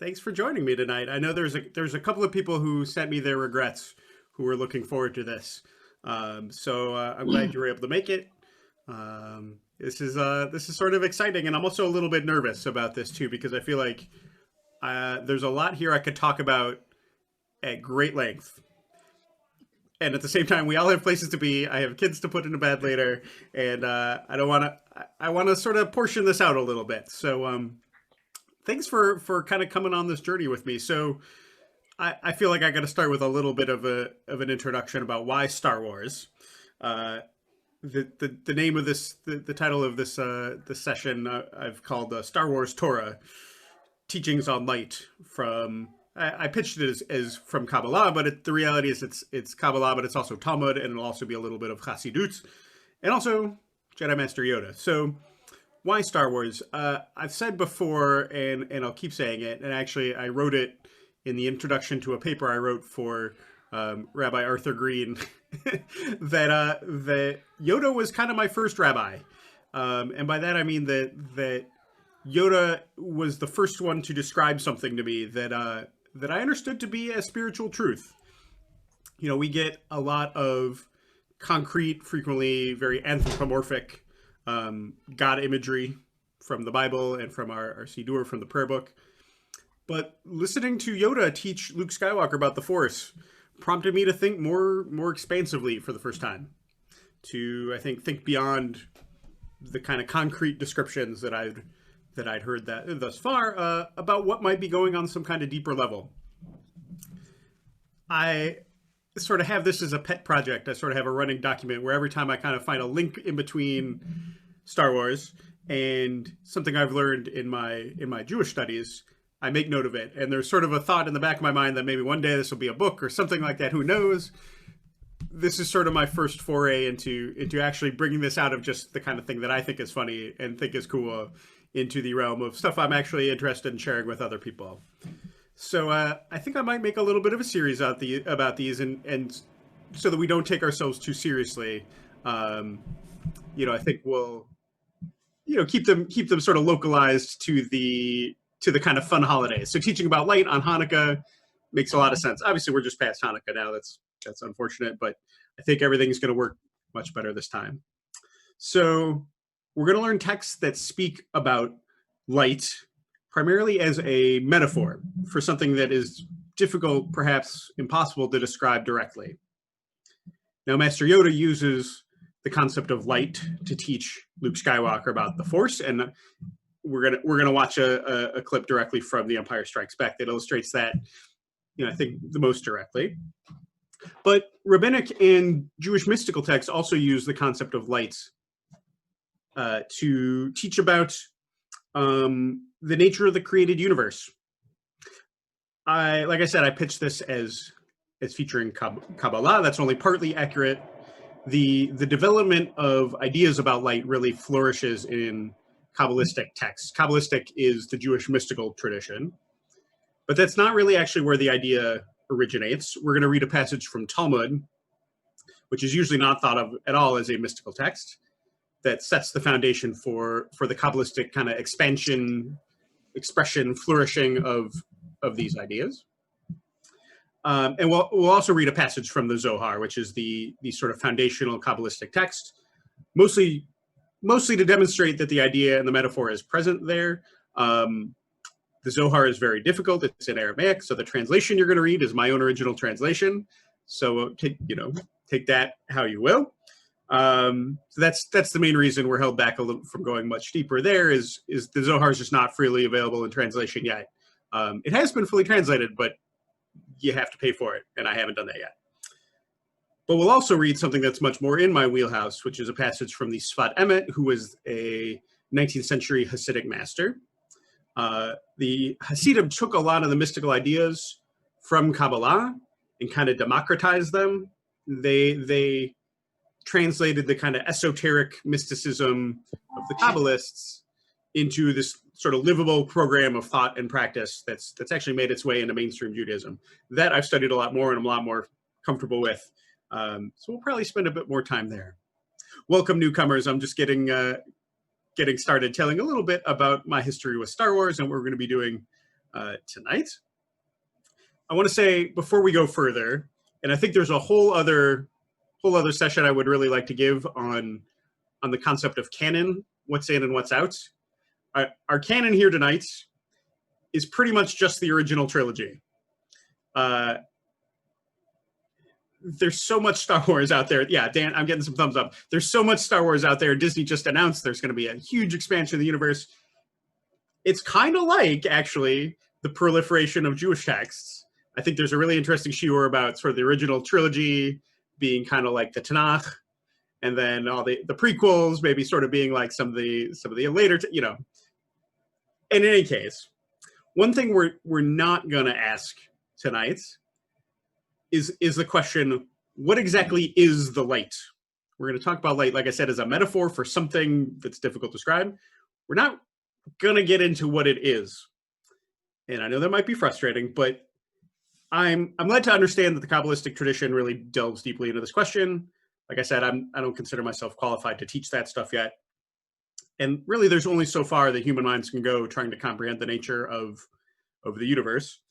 Thanks for joining me tonight. I know there's a couple of people who sent me their regrets who were looking forward to this. I'm glad you were able to make it. This is sort of exciting, and I'm also a little bit nervous about this too because I feel like there's a lot here I could talk about at great length. And at the same time, we all have places to be. I have kids to put into bed later, and I don't want to. I want to sort of portion this out a little bit. Thanks for kind of coming on this journey with me. I feel like I got to start with a little bit of an introduction about why Star Wars. The name of the title of this session I've called Star Wars Torah, Teachings on Light from. I pitched it as from Kabbalah, but the reality is it's Kabbalah, but it's also Talmud, and it'll also be a little bit of Chassidut, and also Jedi Master Yoda. So why Star Wars? I've said before, and I'll keep saying it, and actually I wrote it in the introduction to a paper I wrote for Rabbi Arthur Green, that Yoda was kind of my first rabbi. And by that I mean that Yoda was the first one to describe something to me that I understood to be a spiritual truth. You know, we get a lot of concrete, frequently very anthropomorphic God imagery from the Bible and from our Siddur, from the prayer book. But listening to Yoda teach Luke Skywalker about the Force prompted me to think more expansively for the first time. To, I think beyond the kind of concrete descriptions that I'd heard that thus far about what might be going on some kind of deeper level. I sort of have this as a pet project. I sort of have a running document where every time I kind of find a link in between Star Wars and something I've learned in my Jewish studies, I make note of it. And there's sort of a thought in the back of my mind that maybe one day this will be a book or something like that. Who knows? This is sort of my first foray into actually bringing this out of just the kind of thing that I think is funny and think is cool into the realm of stuff I'm actually interested in sharing with other people. So I think I might make a little bit of a series about these, and so that we don't take ourselves too seriously. I think we'll keep them sort of localized to the kind of fun holidays. So teaching about light on Hanukkah makes a lot of sense. Obviously, we're just past Hanukkah now. That's unfortunate, but I think everything's going to work much better this time. So we're going to learn texts that speak about light primarily as a metaphor for something that is difficult, perhaps impossible to describe directly. Now, Master Yoda uses the concept of light to teach Luke Skywalker about the Force, and we're gonna watch a clip directly from The Empire Strikes Back that illustrates that, I think the most directly. But Rabbinic and Jewish mystical texts also use the concept of light to teach about the nature of the created universe. Like I said, I pitched this as featuring Kabbalah. That's only partly accurate. The development of ideas about light really flourishes in Kabbalistic texts. Kabbalistic is the Jewish mystical tradition, but that's not really actually where the idea originates. We're going to read a passage from Talmud, which is usually not thought of at all as a mystical text, that sets the foundation for the Kabbalistic kind of expansion, expression, flourishing of these ideas. And we'll also read a passage from the Zohar, which is the sort of foundational Kabbalistic text, mostly to demonstrate that the idea and the metaphor is present there. The Zohar is very difficult. It's in Aramaic, so the translation you're going to read is my own original translation. So take that how you will. So that's the main reason we're held back a little from going much deeper there is the Zohar is just not freely available in translation yet. It has been fully translated, but you have to pay for it, and I haven't done that yet. But we'll also read something that's much more in my wheelhouse, which is a passage from the Sfat Emet, who was a 19th century Hasidic master. The Hasidim took a lot of the mystical ideas from Kabbalah and kind of democratized them. They translated the kind of esoteric mysticism of the Kabbalists into this sort of livable program of thought and practice that's actually made its way into mainstream Judaism. That I've studied a lot more and I'm a lot more comfortable with. So we'll probably spend a bit more time there. Welcome, newcomers. I'm just getting started telling a little bit about my history with Star Wars and what we're going to be doing tonight. I want to say before we go further, and I think there's a whole other session I would really like to give on the concept of canon, what's in and what's out. Our canon here tonight is pretty much just the original trilogy. There's so much Star Wars out there. Yeah, Dan, I'm getting some thumbs up. There's so much Star Wars out there. Disney just announced there's going to be a huge expansion of the universe. It's kind of like, actually, the proliferation of Jewish texts. I think there's a really interesting shiur about sort of the original trilogy being kind of like the Tanakh, and then all the prequels maybe sort of being like some of the later, And in any case, one thing we're not going to ask tonight is the question, what exactly is the light? We're going to talk about light, like I said, as a metaphor for something that's difficult to describe. We're not going to get into what it is. And I know that might be frustrating, but I'm led to understand that the Kabbalistic tradition really delves deeply into this question. Like I said, I don't consider myself qualified to teach that stuff yet. And really, there's only so far that human minds can go trying to comprehend the nature of the universe.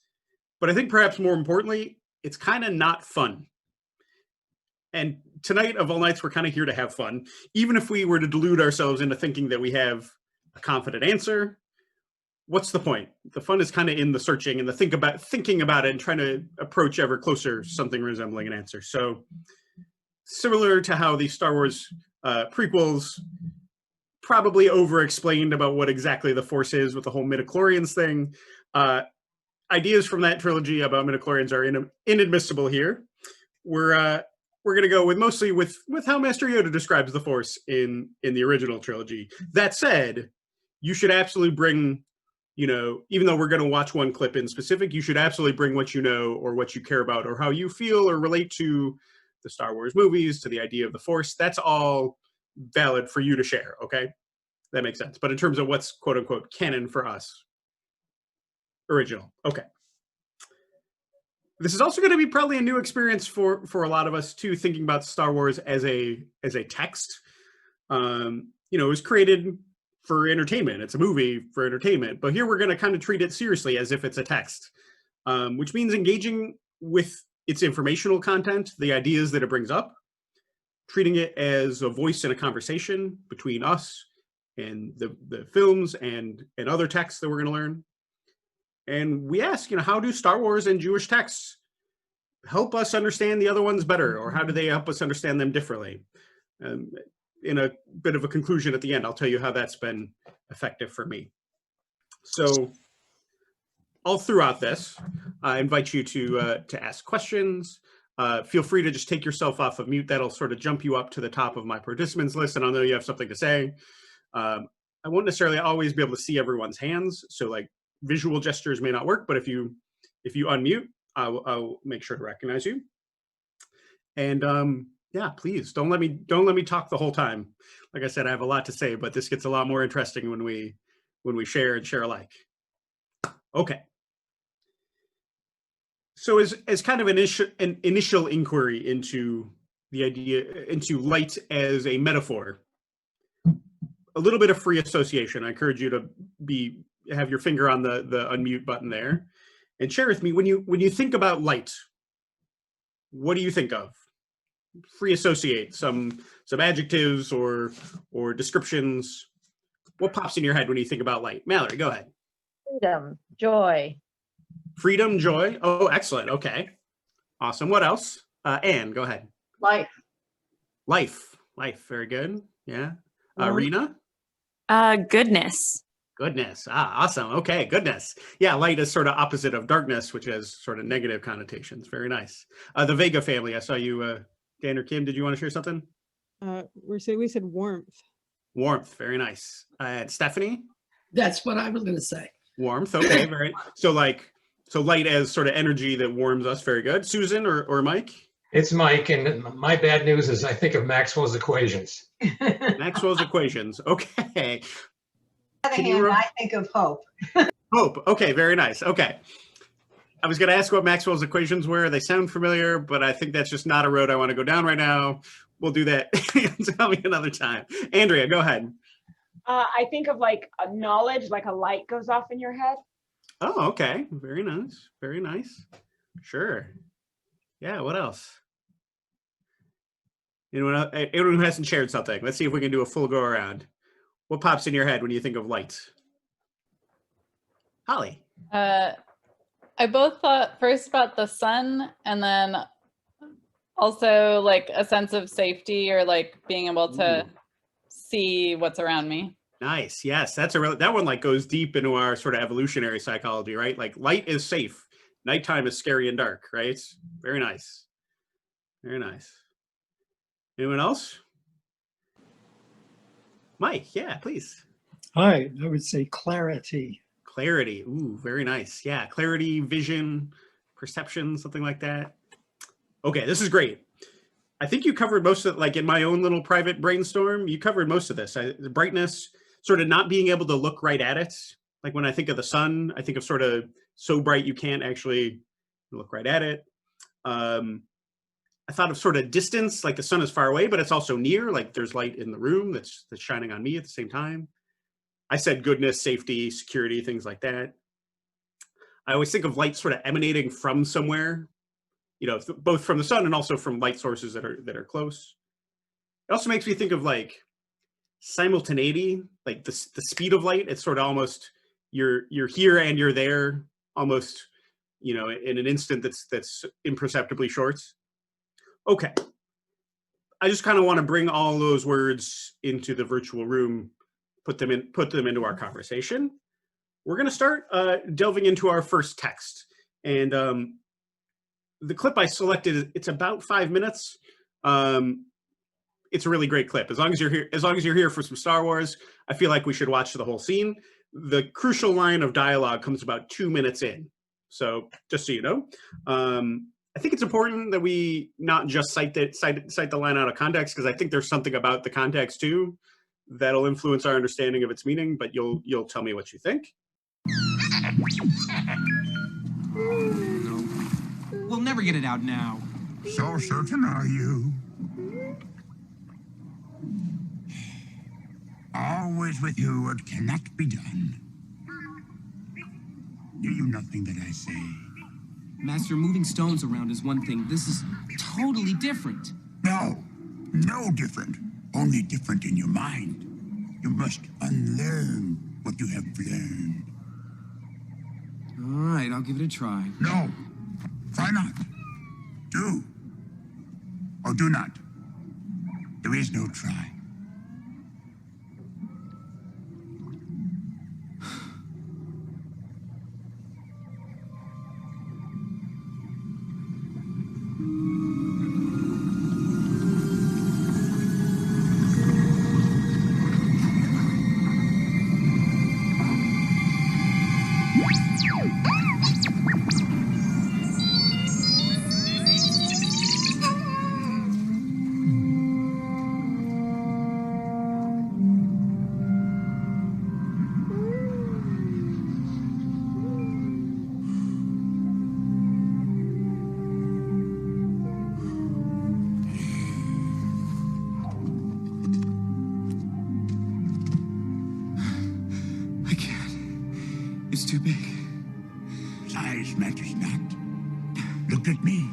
But I think perhaps more importantly, it's kind of not fun. And tonight, of all nights, we're kind of here to have fun. Even if we were to delude ourselves into thinking that we have a confident answer, what's the point? The fun is kind of in the searching and the thinking about it and trying to approach ever closer something resembling an answer. So similar to how the Star Wars prequels probably over-explained about what exactly the Force is with the whole midichlorians thing, ideas from that trilogy about midichlorians are inadmissible here. We're going to go mostly with how Master Yoda describes the Force in the original trilogy. That said, you should absolutely bring, even though we're going to watch one clip in specific, you should absolutely bring what you know or what you care about or how you feel or relate to the Star Wars movies, to the idea of the Force. That's all valid for you to share, okay? That makes sense. But in terms of what's quote-unquote canon for us, original, okay. This is also going to be probably a new experience for a lot of us too, thinking about Star Wars as a text. It was created for entertainment. It's a movie for entertainment, but here we're going to kind of treat it seriously as if it's a text, which means engaging with its informational content, the ideas that it brings up, treating it as a voice in a conversation between us and the films and other texts that we're going to learn. And we ask, how do Star Wars and Jewish texts help us understand the other ones better, or how do they help us understand them differently? In a bit of a conclusion at the end, I'll tell you how that's been effective for me. So all throughout this, I invite you to ask questions. Feel free to just take yourself off of mute. That'll sort of jump you up to the top of my participants list, and I'll know you have something to say. I won't necessarily always be able to see everyone's hands, so like visual gestures may not work, but if you unmute, I'll make sure to recognize you. And yeah, please don't let me talk the whole time. Like I said, I have a lot to say, but this gets a lot more interesting when we share and share alike. Okay. So as kind of an initial inquiry into the idea, into light as a metaphor, a little bit of free association. I encourage you to have your finger on the unmute button there and share with me, when you think about light, what do you think of? Free associate some adjectives or descriptions. What pops in your head when you think about light? Mallory, go ahead. Freedom, joy. Freedom, joy. Oh, excellent. Okay. Awesome. What else? Anne, go ahead. Life. Life. Very good. Yeah. Rena? Goodness. Goodness. Awesome. Okay. Goodness. Yeah. Light is sort of opposite of darkness, which has sort of negative connotations. Very nice. The Vega family. I saw you, Dan or Kim. Did you want to share something? We said warmth. Warmth. Very nice. Stephanie? That's what I was going to say. Warmth. Okay. Very. So light as sort of energy that warms us. Very good. Susan or Mike? It's Mike, and my bad news is I think of Maxwell's equations. Maxwell's equations. Okay. On the other hand, I think of hope. Hope. Okay, very nice. Okay. I was going to ask what Maxwell's equations were. They sound familiar, but I think that's just not a road I want to go down right now. We'll do that. Tell me another time. Andrea, go ahead. I think of like a knowledge, like a light goes off in your head. Oh, okay. Very nice. Very nice. Sure. Yeah, what else? Anyone who hasn't shared something? Let's see if we can do a full go around. What pops in your head when you think of light? Holly. I both thought first about the sun and then also like a sense of safety or like being able to see what's around me. Nice. Yes, that one like goes deep into our sort of evolutionary psychology, right? Like light is safe. Nighttime is scary and dark, right? Very nice. Very nice. Anyone else? Mike, yeah, please. Hi, I would say clarity. Clarity. Ooh, very nice. Yeah, clarity, vision, perception, something like that. Okay, this is great. I think you covered most of it, like in my own little private brainstorm, you covered most of this. The brightness, sort of not being able to look right at it. Like when I think of the sun, I think of sort of so bright you can't actually look right at it. I thought of sort of distance, like the sun is far away, but it's also near, like there's light in the room that's shining on me at the same time. I said goodness, safety, security, things like that. I always think of light sort of emanating from somewhere, you know, both from the sun and also from light sources that are close. It also makes me think of like simultaneity, like the speed of light. It's sort of almost you're here and you're there almost, you know, in an instant that's imperceptibly short. Okay. I just kind of want to bring all those words into the virtual room, put them into our conversation. We're going to start delving into our first text. And the clip I selected, it's about 5 minutes. It's a really great clip. As long as you're here for some Star Wars, I feel like we should watch the whole scene. The crucial line of dialogue comes about 2 minutes in. So just so you know, I think it's important that we not just cite the line out of context, because I think there's something about the context too that'll influence our understanding of its meaning. But you'll tell me what you think. No. We'll never get it out now. So certain are you? Always with you what cannot be done. Do you nothing that I say? Master, moving stones around is one thing. This is totally different. No different. Only different in your mind. You must unlearn what you have learned. All right, I'll give it a try. No, try not. Do or do not. There is no try. It's too big. Size matters not. Look at me.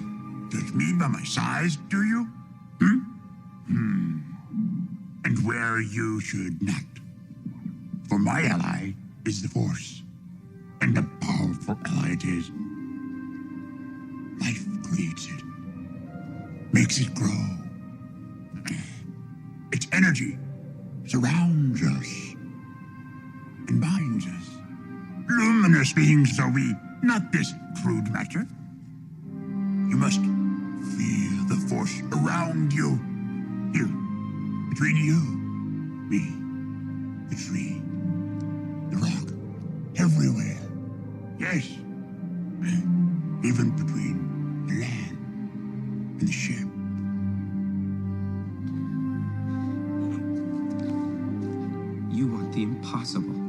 Judge me by my size, do you? And where you should not. For my ally is the Force. And a powerful ally it is. Life creates it. Makes it grow. Its energy surrounds us and binds us. Luminous beings are we, not this crude matter. You must feel the force around you. Here, between you, me, the tree, the rock, everywhere. Yes, even between the land and the ship. You want the impossible.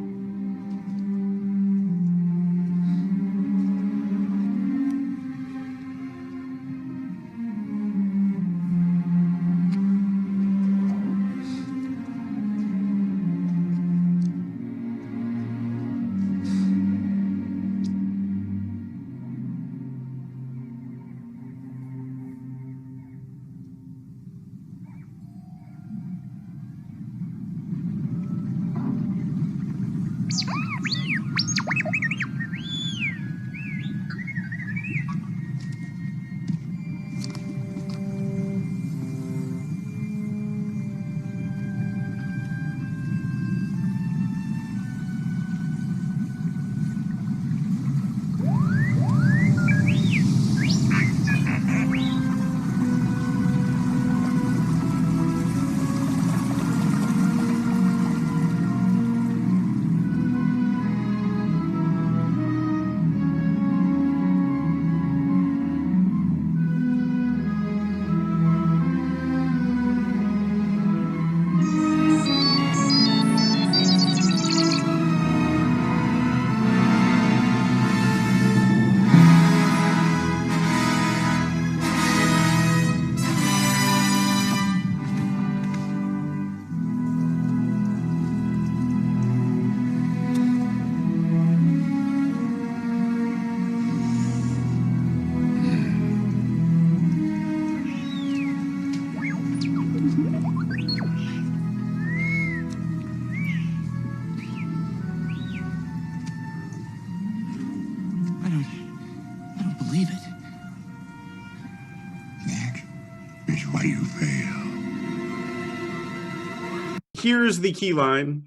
here's the key line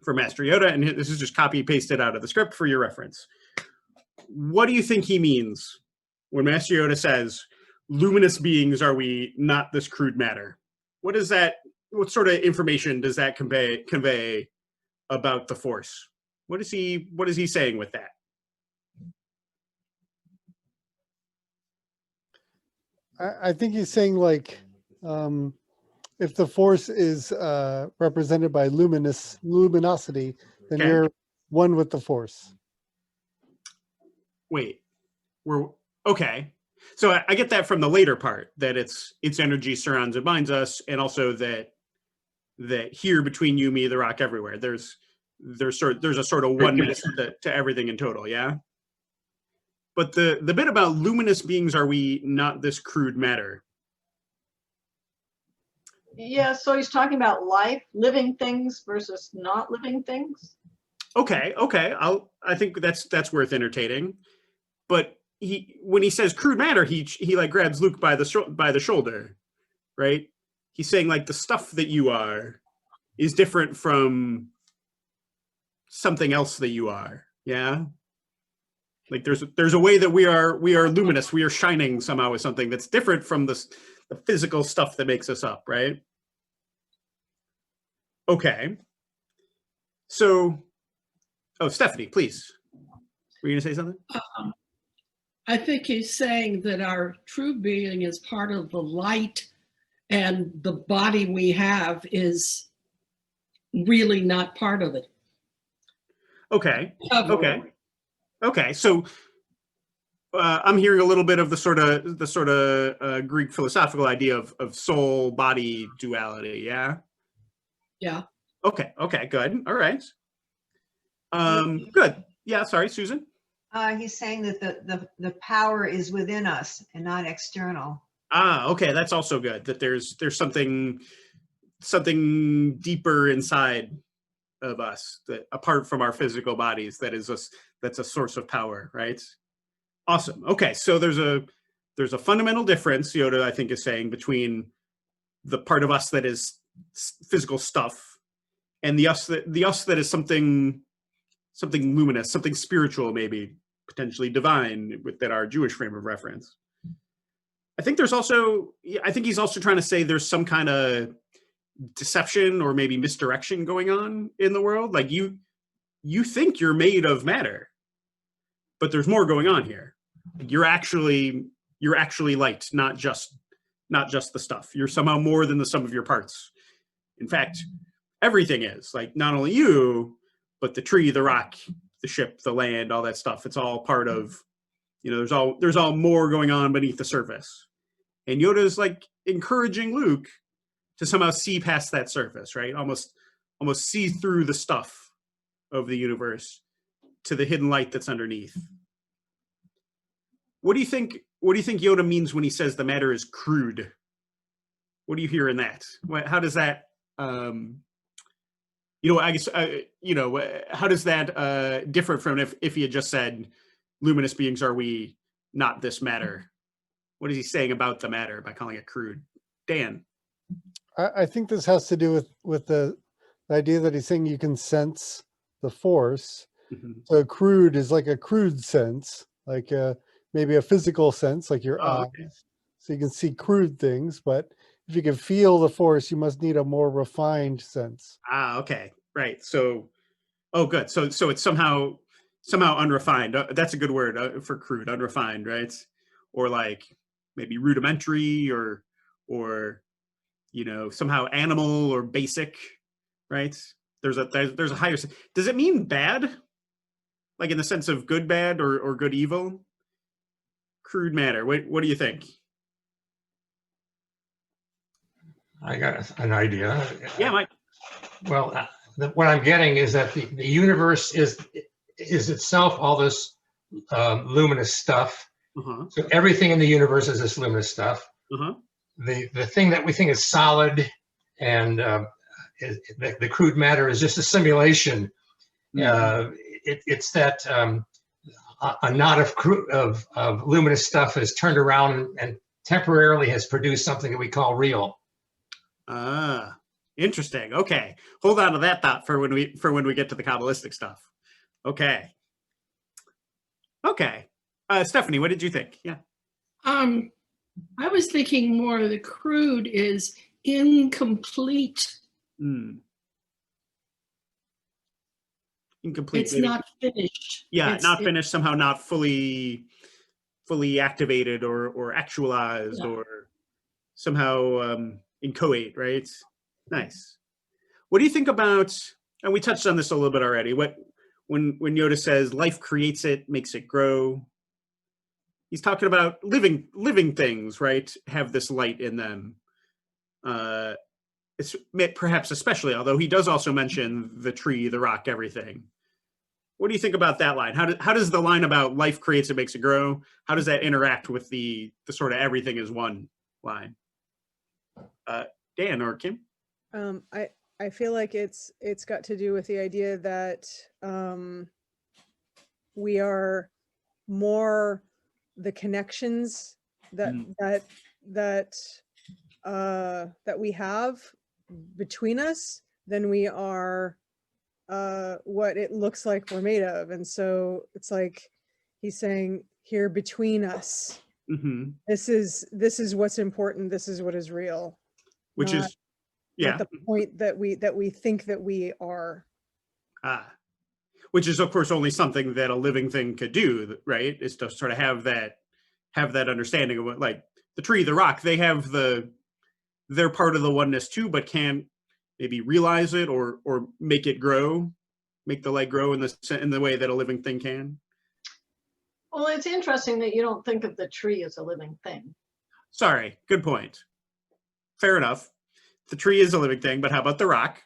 for Master Yoda, and this is just copy pasted out of the script for your reference. What do you think he means when Master Yoda says, luminous beings are we, not this crude matter? What is that? What sort of information does that convey about the Force? What is he saying with that? I think he's saying, like, if the Force is represented by luminosity, then Okay. you're one with the Force. Wait, we're okay. So I get that from the later part, that its energy surrounds and binds us, and also that here between you, me, the rock, everywhere, there's a sort of oneness to everything in total, yeah. But the bit about luminous beings are we, not this crude matter. Yeah, so he's talking about life, living things versus not living things. Okay. I think that's worth entertaining. But when he says crude matter, he like grabs Luke by the shoulder, right? He's saying, like, the stuff that you are is different from something else that you are. Yeah. Like there's a way that we are luminous, we are shining somehow with something that's different from the physical stuff that makes us up, right? Okay. So, Stephanie, please. Were you gonna say something? I think he's saying that our true being is part of the light, and the body we have is really not part of it. Okay. So I'm hearing a little bit of the sort of Greek philosophical idea of soul body duality. Yeah. Yeah. Okay. Good. All right. Good. Yeah. Sorry, Susan. He's saying that the power is within us and not external. Okay. That's also good. That there's something deeper inside of us, that apart from our physical bodies, that's a source of power, right? Awesome. Okay, so there's a fundamental difference, Yoda, I think, is saying, between the part of us that is physical stuff and the us that is something luminous, something spiritual, maybe potentially divine, within our Jewish frame of reference. I think he's also trying to say there's some kind of deception or maybe misdirection going on in the world. Like you think you're made of matter, but there's more going on here. You're actually light, not just the stuff. You're somehow more than the sum of your parts. In fact, everything is, like, not only you, but the tree, the rock, the ship, the land, all that stuff. It's all part of, there's all more going on beneath the surface. And Yoda's, like, encouraging Luke to somehow see past that surface, right? Almost see through the stuff of the universe to the hidden light that's underneath. What do you think Yoda means when he says the matter is crude? What do you hear in that? How does that, I guess, how does that differ from if he had just said, luminous beings are we, not this matter? What is he saying about the matter by calling it crude? Dan? I think this has to do with the idea that he's saying you can sense the Force. Mm-hmm. So crude is like a crude sense, like maybe a physical sense, like your eyes. Okay. So you can see crude things, but if you can feel the Force, you must need a more refined sense. Okay. Right. So, good. So it's somehow unrefined. That's a good word for crude, unrefined, right? Or like maybe rudimentary or somehow animal or basic, right? There's a higher. Does it mean bad? Like in the sense of good, bad, or good, evil? Crude matter. What do you think? I got an idea. Yeah, Mike. Well, what I'm getting is that the universe is itself all this luminous stuff. Uh-huh. So everything in the universe is this luminous stuff. Uh-huh. The thing that we think is solid and the crude matter is just a simulation. Mm-hmm. It's that a knot of luminous stuff is turned around and temporarily has produced something that we call real. Interesting. Okay. Hold on to that thought for when we get to the Kabbalistic stuff. Okay. Okay. Stephanie, what did you think? Yeah. I was thinking more the crude is incomplete. Incomplete. It's not finished. Yeah, It's not finished, somehow not fully activated or actualized, or somehow inchoate, right? Nice. What do you think about, and we touched on this a little bit already, when Yoda says life creates it, makes it grow, he's talking about living things, right? Have this light in them. It's perhaps especially, although he does also mention the tree, the rock, everything. What do you think about that line? How does the line about life creates it, makes it grow, how does that interact with the sort of everything is one line? Dan or Kim? I feel like it's got to do with the idea that we are more the connections that we have between us than we are what it looks like we're made of. And so it's like he's saying here, between us, this is what's important, this is what is real, which is not the point that we think that we are. Which is of course only something that a living thing could do, right? Is to sort of have that understanding of what, like the tree, the rock, they're part of the oneness too, but can't maybe realize it or make it grow, make the light grow in the way that a living thing can. Well, it's interesting that you don't think of the tree as a living thing. Sorry, good point. Fair enough. The tree is a living thing, but how about the rock?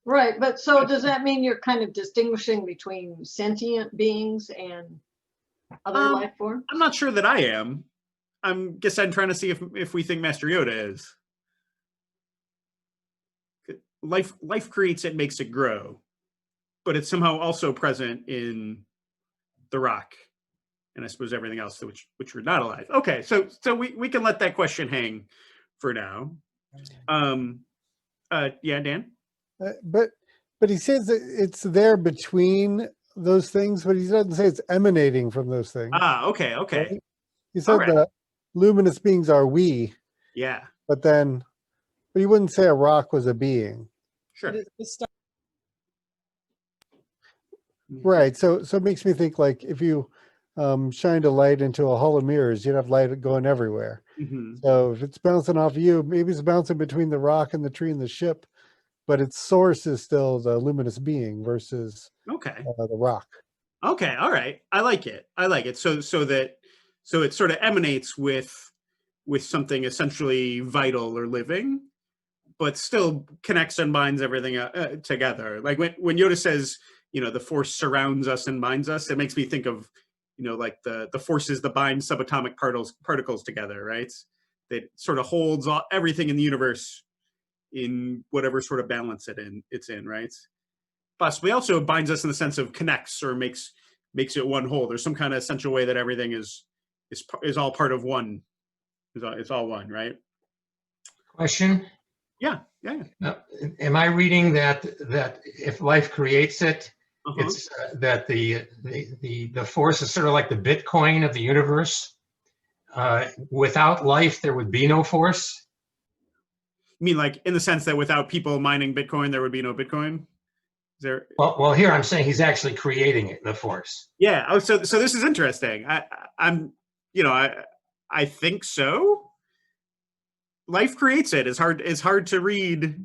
Right, but so does that mean you're kind of distinguishing between sentient beings and other life forms? I'm not sure that I am. I'm trying to see if we think Master Yoda is. Life creates it, makes it grow, but it's somehow also present in the rock, and I suppose everything else which are not alive. Okay, so we can let that question hang for now. Yeah, Dan. But he says that it's there between those things, but he doesn't say it's emanating from those things. Okay. Right? He said that luminous beings are we. Yeah. But you wouldn't say a rock was a being. Sure. Right. So it makes me think, like, if you shined a light into a hall of mirrors, you'd have light going everywhere. So if it's bouncing off of you, maybe it's bouncing between the rock and the tree and the ship, but its source is still the luminous being versus the rock. Okay. All right. I like it. So it sort of emanates with something essentially vital or living, but still connects and binds everything together. Like when Yoda says, the force surrounds us and binds us, it makes me think of, like the forces that bind subatomic particles together, right? That sort of holds everything in the universe in whatever sort of balance it's in, right? Possibly also binds us in the sense of connects or makes it one whole. There's some kind of essential way that everything is all part of one. It's all one, right? Question? Yeah. Am I reading that if life creates it, it's that the force is sort of like the Bitcoin of the universe? Without life, there would be no force? You mean like in the sense that without people mining Bitcoin, there would be no Bitcoin? Is there? Well, here I'm saying he's actually creating it, the force. Yeah. Oh, so this is interesting. I think so. Life creates it. It's hard to read,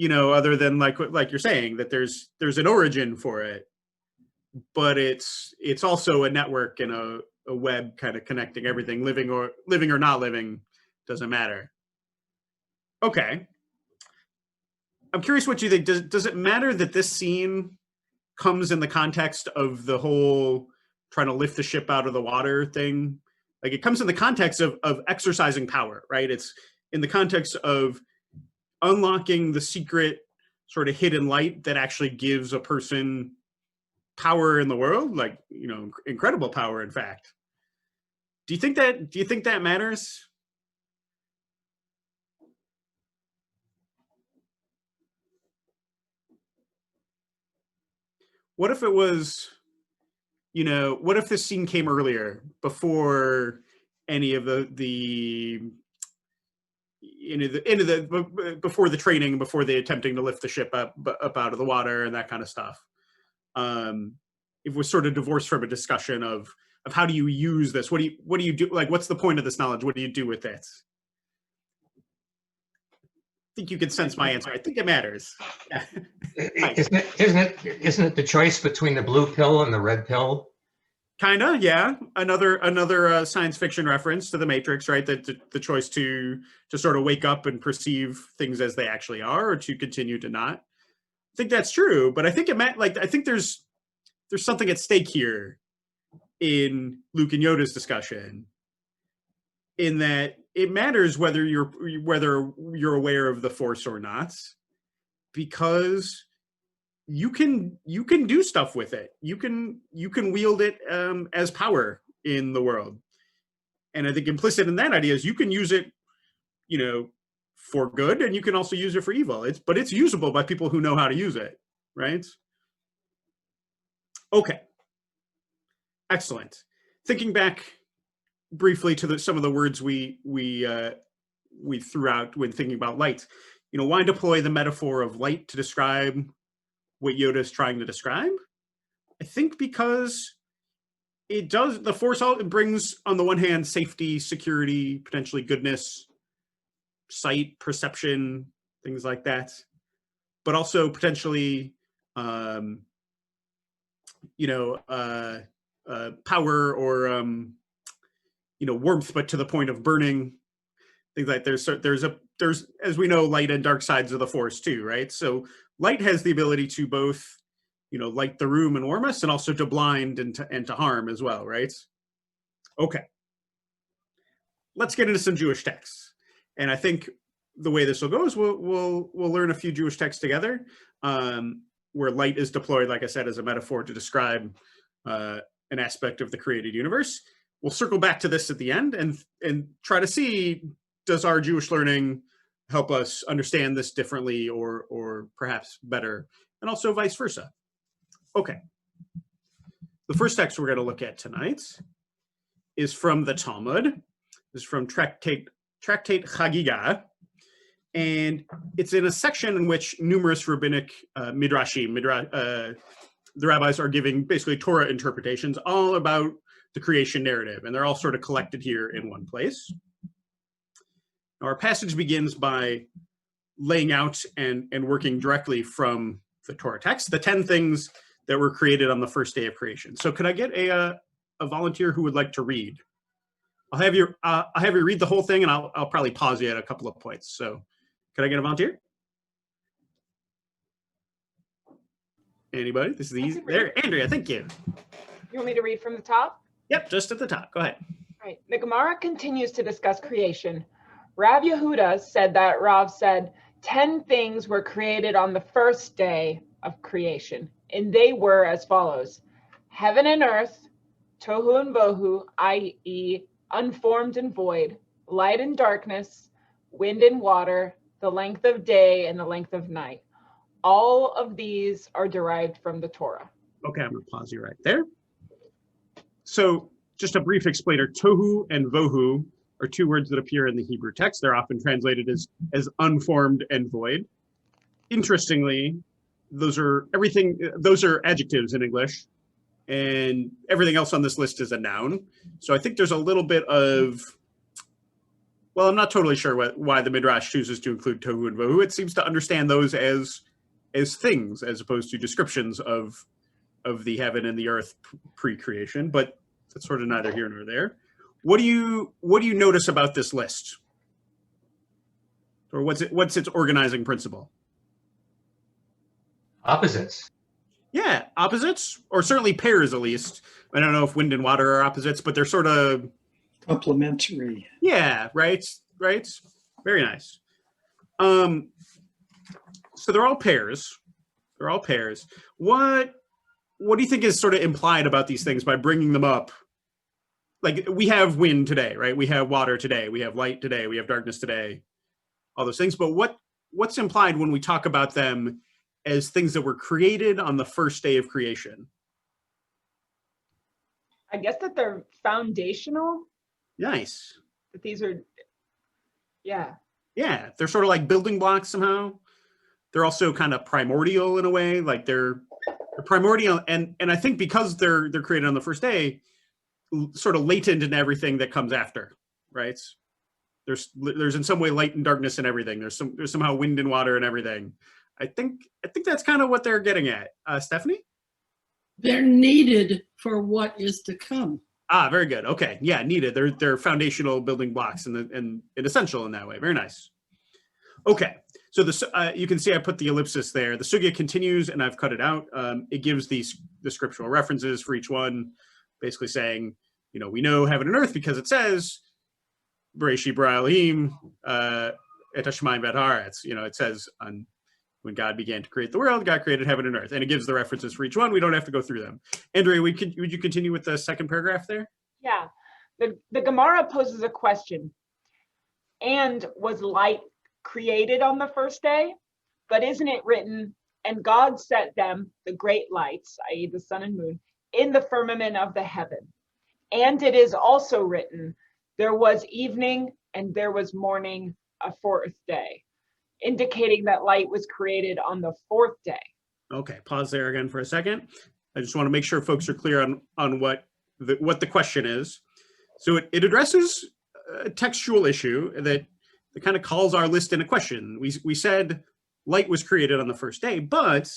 other than like you're saying, that there's an origin for it, but it's also a network and a web kind of connecting everything, living or not living, doesn't matter. Okay. I'm curious what you think. Does it matter that this scene comes in the context of the whole trying to lift the ship out of the water thing? Like, it comes in the context of exercising power, right? It's in the context of unlocking the secret sort of hidden light that actually gives a person power in the world, like, incredible power, in fact. Do you think that matters? what if it was, you know, what if this scene came earlier, before any of before the training, before the attempting to lift the ship up out of the water and that kind of stuff. It was sort of divorced from a discussion of how do you use this? What do you do? Like, what's the point of this knowledge? What do you do with it? I think you can sense my answer. I think it matters. Yeah. Isn't it the choice between the blue pill and the red pill? Kinda, yeah. Another science fiction reference to the Matrix, right? That the choice to sort of wake up and perceive things as they actually are, or to continue to not. I think that's true, but I think I think there's something at stake here in Luke and Yoda's discussion, in that it matters whether you're aware of the Force or not, because you can do stuff with it. You can wield it as power in the world. And I think implicit in that idea is you can use it, you know, for good, and you can also use it for evil. But it's usable by people who know how to use it, right? Okay. Excellent. Thinking back briefly to some of the words we threw out when thinking about light. You know, why deploy the metaphor of light to describe what Yoda is trying to describe? I think because the Force brings, on the one hand, safety, security, potentially goodness, sight, perception, things like that, but also potentially, power or, warmth, but to the point of burning. Things like there's, as we know, light and dark sides of the Force too, right? So light has the ability to both, light the room and warm us, and also to blind and to harm as well, right? Okay. Let's get into some Jewish texts. And I think the way this will go is we'll learn a few Jewish texts together, where light is deployed, like I said, as a metaphor to describe an aspect of the created universe. We'll circle back to this at the end and try to see, does our Jewish learning help us understand this differently or perhaps better, and also vice versa. Okay. The first text we're going to look at tonight is from the Talmud. This is from Tractate Chagiga, and it's in a section in which numerous rabbinic midrashim, the rabbis are giving basically Torah interpretations all about the creation narrative, and they're all sort of collected here in one place. Now, our passage begins by laying out and working directly from the Torah text, the 10 things that were created on the first day of creation. So could I get a volunteer who would like to read? I'll have you read the whole thing, and I'll probably pause you at a couple of points. So could I get a volunteer? Anybody? This is easy. There, Andrea, thank you. You want me to read from the top? Yep, just at the top. Go ahead. All right. The Gemara continues to discuss creation. Rav Yehuda said that Rav said 10 things were created on the first day of creation, and they were as follows: heaven and earth, tohu and bohu, i.e. unformed and void, light and darkness, wind and water, the length of day and the length of night. All of these are derived from the Torah. Okay, I'm going to pause you right there. So just a brief explainer, tohu and vohu are two words that appear in the Hebrew text. They're often translated as unformed and void. Interestingly, those are adjectives in English, and everything else on this list is a noun. So I think there's a little bit of, well, I'm not totally sure why the Midrash chooses to include tohu and vohu. It seems to understand those as things, as opposed to descriptions of the heaven and the earth pre-creation, but that's sort of neither here nor there. What do you notice about this list? Or what's its organizing principle? Opposites. Yeah, opposites, or certainly pairs at least. I don't know if wind and water are opposites, but they're sort of complementary. Yeah, right. Very nice. So they're all pairs. What do you think is sort of implied about these things by bringing them up? Like, we have wind today, right? We have water today. We have light today. We have darkness today. All those things. But what's implied when we talk about them as things that were created on the first day of creation. I guess that they're foundational. Nice. That these are, yeah. Yeah, they're sort of like building blocks somehow. They're also kind of primordial in a way, like they're primordial, and I think because they're created on the first day, sort of latent in everything that comes after, right? There's in some way light and darkness and everything. There's somehow wind and water and everything. I think that's kind of what they're getting at. Stephanie? They're needed for what is to come. Ah, very good. Okay, yeah, needed. They're foundational building blocks and essential in that way. Very nice. Okay, so you can see I put the ellipsis there. The sugya continues, and I've cut it out. It gives the scriptural references for each one, basically saying, we know heaven and earth because it says, Bereishit bara Elohim et hashamayim v'et haaretz. It says when God began to create the world, God created heaven and earth, and it gives the references for each one. We don't have to go through them. Andrea, would you continue with the second paragraph there? Yeah, the Gemara poses a question. And was light created on the first day? But isn't it written, and God set them, the great lights, i.e. the sun and moon, in the firmament of the heaven. And it is also written, there was evening and there was morning, a fourth day, indicating that light was created on the fourth day. Okay, pause there again for a second. I just want to make sure folks are clear on what the question is. So it addresses a textual issue that kind of calls our list into question. We said light was created on the first day, but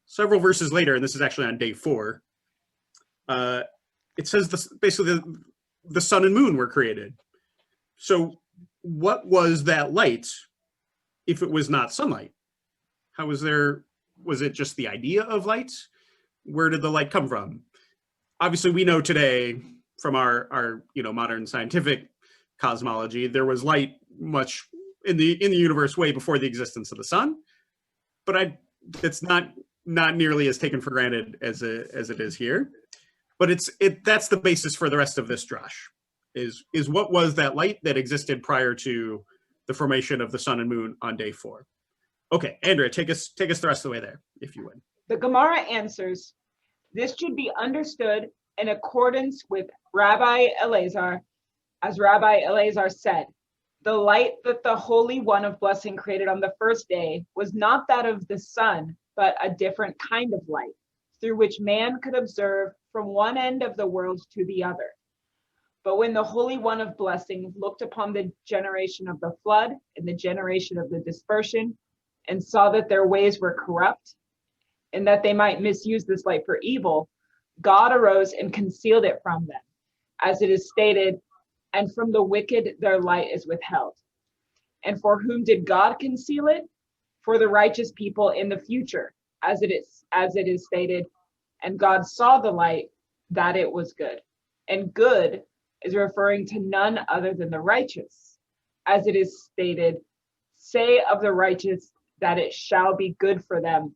several verses later, and this is actually on day 4, it says basically the sun and moon were created. So what was that light if it was not sunlight? Was it just the idea of light? Where did the light come from? Obviously, we know today from our modern scientific cosmology, there was light much in the universe way before the existence of the sun, but it's not nearly as taken for granted as it is here. But that's the basis for the rest of this drash, is what was that light that existed prior to the formation of the sun and moon on day 4. Okay, Andrea, take us the rest of the way there, if you would. The Gemara answers, this should be understood in accordance with Rabbi Eleazar, as Rabbi Eleazar said, the light that the Holy One of Blessing created on the first day was not that of the sun, but a different kind of light, through which man could observe from one end of the world to the other. But when the Holy One of Blessing looked upon the generation of the flood and the generation of the dispersion, and saw that their ways were corrupt, and that they might misuse this light for evil, God arose and concealed it from them, as it is stated, and from the wicked their light is withheld. And for whom did God conceal it? For the righteous people in the future, as it is stated, and God saw the light, that it was good. And good is referring to none other than the righteous, as it is stated, say of the righteous that it shall be good for them,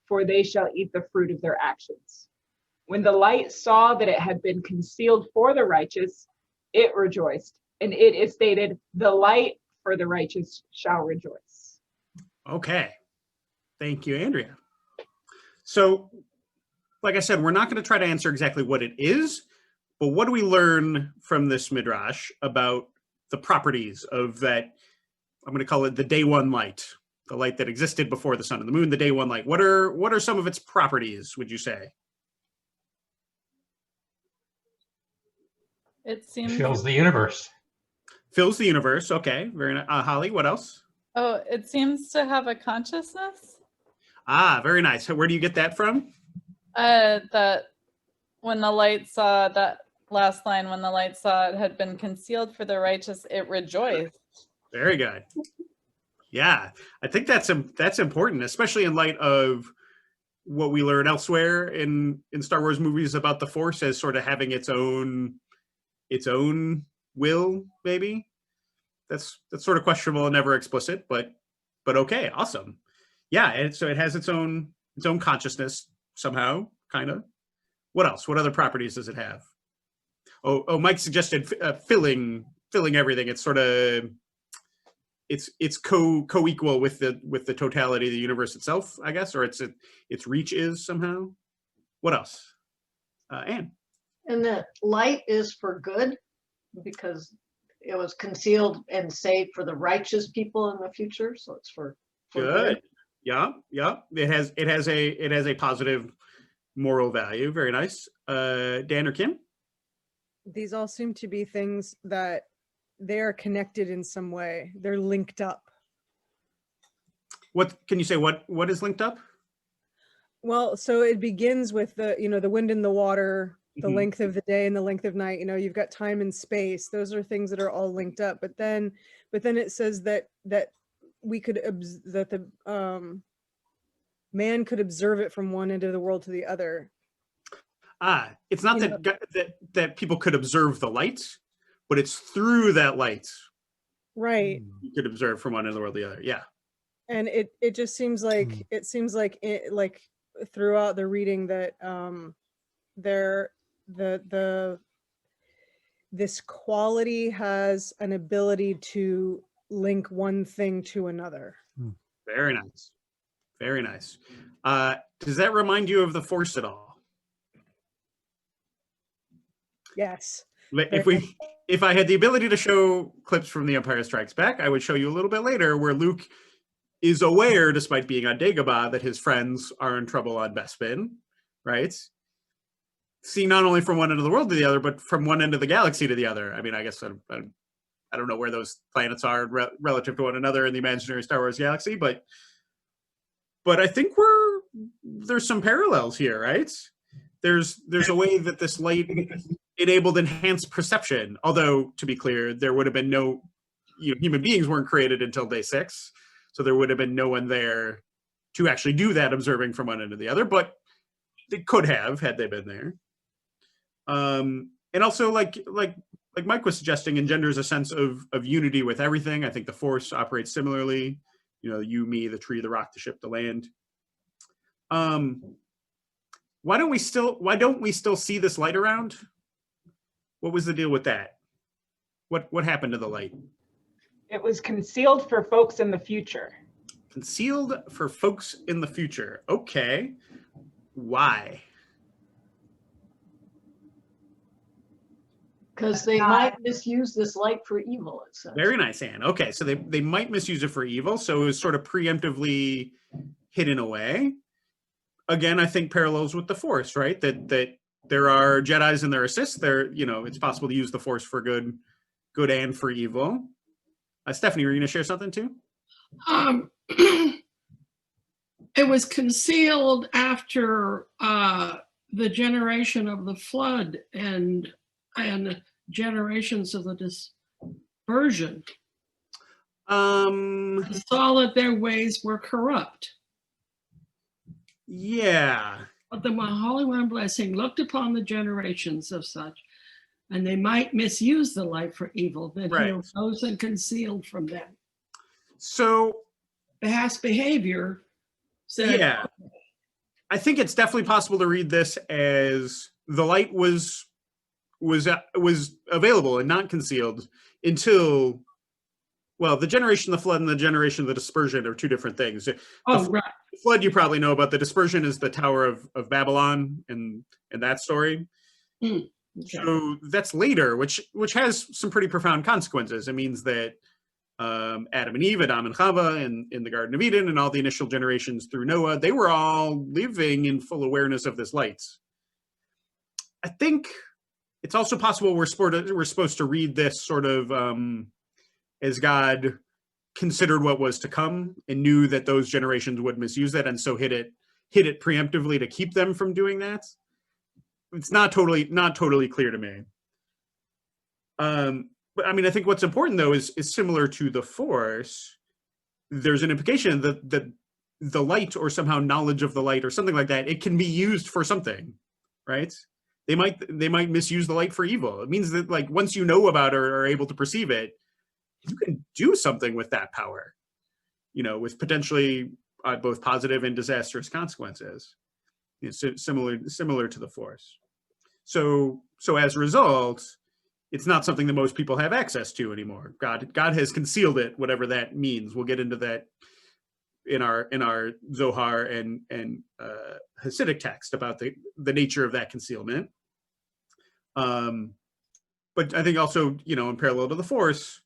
for they shall eat the fruit of their actions. When the light saw that it had been concealed for the righteous, it rejoiced, and it is stated, the light for the righteous shall rejoice. Okay, thank you, Andrea. So, like I said, we're not going to try to answer exactly what it is, but what do we learn from this midrash about the properties of that, I'm going to call it the day 1 light, the light that existed before the sun and the moon, the day 1 light. What are some of its properties, would you say? It seems fills the universe. Fills the universe. Okay, very nice. Holly, what else? Oh, it seems to have a consciousness. Ah, very nice. Where do you get that from? That when the light saw, that last line, when the light saw it had been concealed for the righteous, it rejoiced. Very good. Yeah, I think that's important, especially in light of what we learn elsewhere in Star Wars movies about the Force as sort of having its own will, maybe. That's sort of questionable and never explicit, but okay, awesome. Yeah, and so it has its own consciousness somehow, kind of. What else? What other properties does it have? Oh, Mike suggested filling everything. It's sort of it's co-equal with the totality of the universe itself, I guess, or its reach is somehow. What else? Anne. And that light is for good because it was concealed and saved for the righteous people in the future. So it's for Good. Yeah. It has a positive moral value. Very nice. Dan or Kim? These all seem to be things that they are connected in some way. They're linked up. What can you say? What is linked up? Well, so it begins with the wind and the water, the length of the day and the length of night. You've got time and space. Those are things that are all linked up. But then it says that we could that the man could observe it from one end of the world to the other. It's not that people could observe the light, but it's through that light. Right. You could observe from one end of the world to the other. Yeah. And it just seems like like throughout the reading that this quality has an ability to link one thing to another. Very nice. Very nice. Does that remind you of the Force at all? Yes. If I had the ability to show clips from The Empire Strikes Back, I would show you a little bit later where Luke is aware, despite being on Dagobah, that his friends are in trouble on Bespin, right? See, not only from one end of the world to the other, but from one end of the galaxy to the other. I mean, I guess I don't know where those planets are relative to one another in the imaginary Star Wars galaxy, but I think there's some parallels here, right? There's a way that this light enabled enhanced perception. Although, to be clear, there would have been no, human beings weren't created until day 6, so there would have been no one there to actually do that observing from one end to the other. But they could have had they been there. And also, like Mike was suggesting, engenders a sense of unity with everything. I think the Force operates similarly. You, me, the tree, the rock, the ship, the land. Why don't we still see this light around? What was the deal with that? What happened to the light? It was concealed for folks in the future. Concealed for folks in the future. Okay. Why? Because they might misuse this light for evil, it says. Very nice, Anne. Okay, so they might misuse it for evil, so it was sort of preemptively hidden away. Again, I think parallels with the Force, right? That there are Jedis and their assists. It's possible to use the Force for good and for evil. Stephanie, were you going to share something too? It was concealed after the generation of the flood and generations of the dispersion. They saw that their ways were corrupt. Yeah. But the Holy One blessing looked upon the generations of such, and they might misuse the light for evil, that he arose and concealed from them. So past behavior said, yeah, I think it's definitely possible to read this as the light was available and not concealed until, well, the generation of the flood and the generation of the dispersion are two different things. Right. The flood you probably know about. The dispersion is the Tower of Babylon and that story. Okay. So that's later, which has some pretty profound consequences. It means that Adam and Eve, Adam and Chava in the Garden of Eden, and all the initial generations through Noah, they were all living in full awareness of this light. I think it's also possible we're supposed to read this sort of as God considered what was to come and knew that those generations would misuse it, and so hit it preemptively to keep them from doing that. It's not totally clear to me. But I mean, I think what's important though is similar to the Force. There's an implication that the light, or somehow knowledge of the light, or something like that, it can be used for something, right? They might misuse the light for evil. It means that, like, once you know about it or are able to perceive it, you can do something with that power, with potentially both positive and disastrous consequences. Similar to the Force. So as a result, it's not something that most people have access to anymore. God has concealed it, whatever that means. We'll get into that in our Zohar and Hasidic text about the nature of that concealment. But I think also, in parallel to the Force,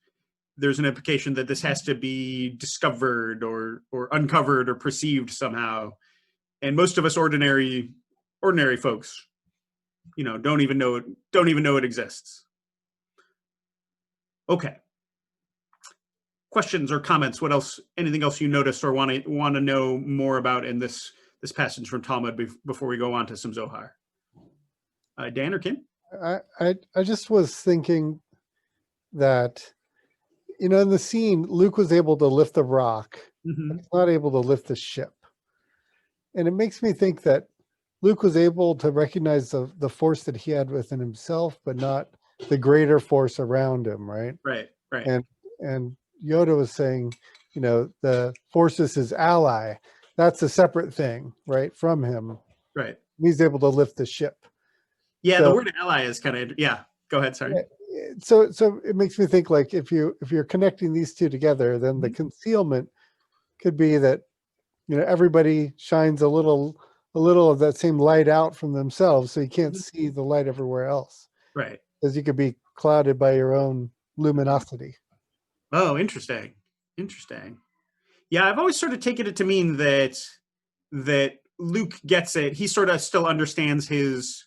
there's an implication that this has to be discovered or uncovered or perceived somehow. And most of us ordinary folks, don't even know it exists. Okay. Questions or comments? What else? Anything else you noticed or want to know more about in this passage from Talmud before we go on to some Zohar? Dan or Kim? I just was thinking that, in the scene, Luke was able to lift the rock, but he's not able to lift the ship. And it makes me think that Luke was able to recognize the force that he had within himself, but not the greater force around him, right? Right. And Yoda was saying, the force is his ally. That's a separate thing, right, from him. Right. He's able to lift the ship. Yeah, So, the word ally is kind of, go ahead, sorry. So it makes me think, like, if you're connecting these two together, then the concealment could be that, everybody shines a little of that same light out from themselves, so you can't see the light everywhere else. Right. Because you could be clouded by your own luminosity. Oh, interesting. Yeah, I've always sort of taken it to mean that Luke gets it. He sort of still understands his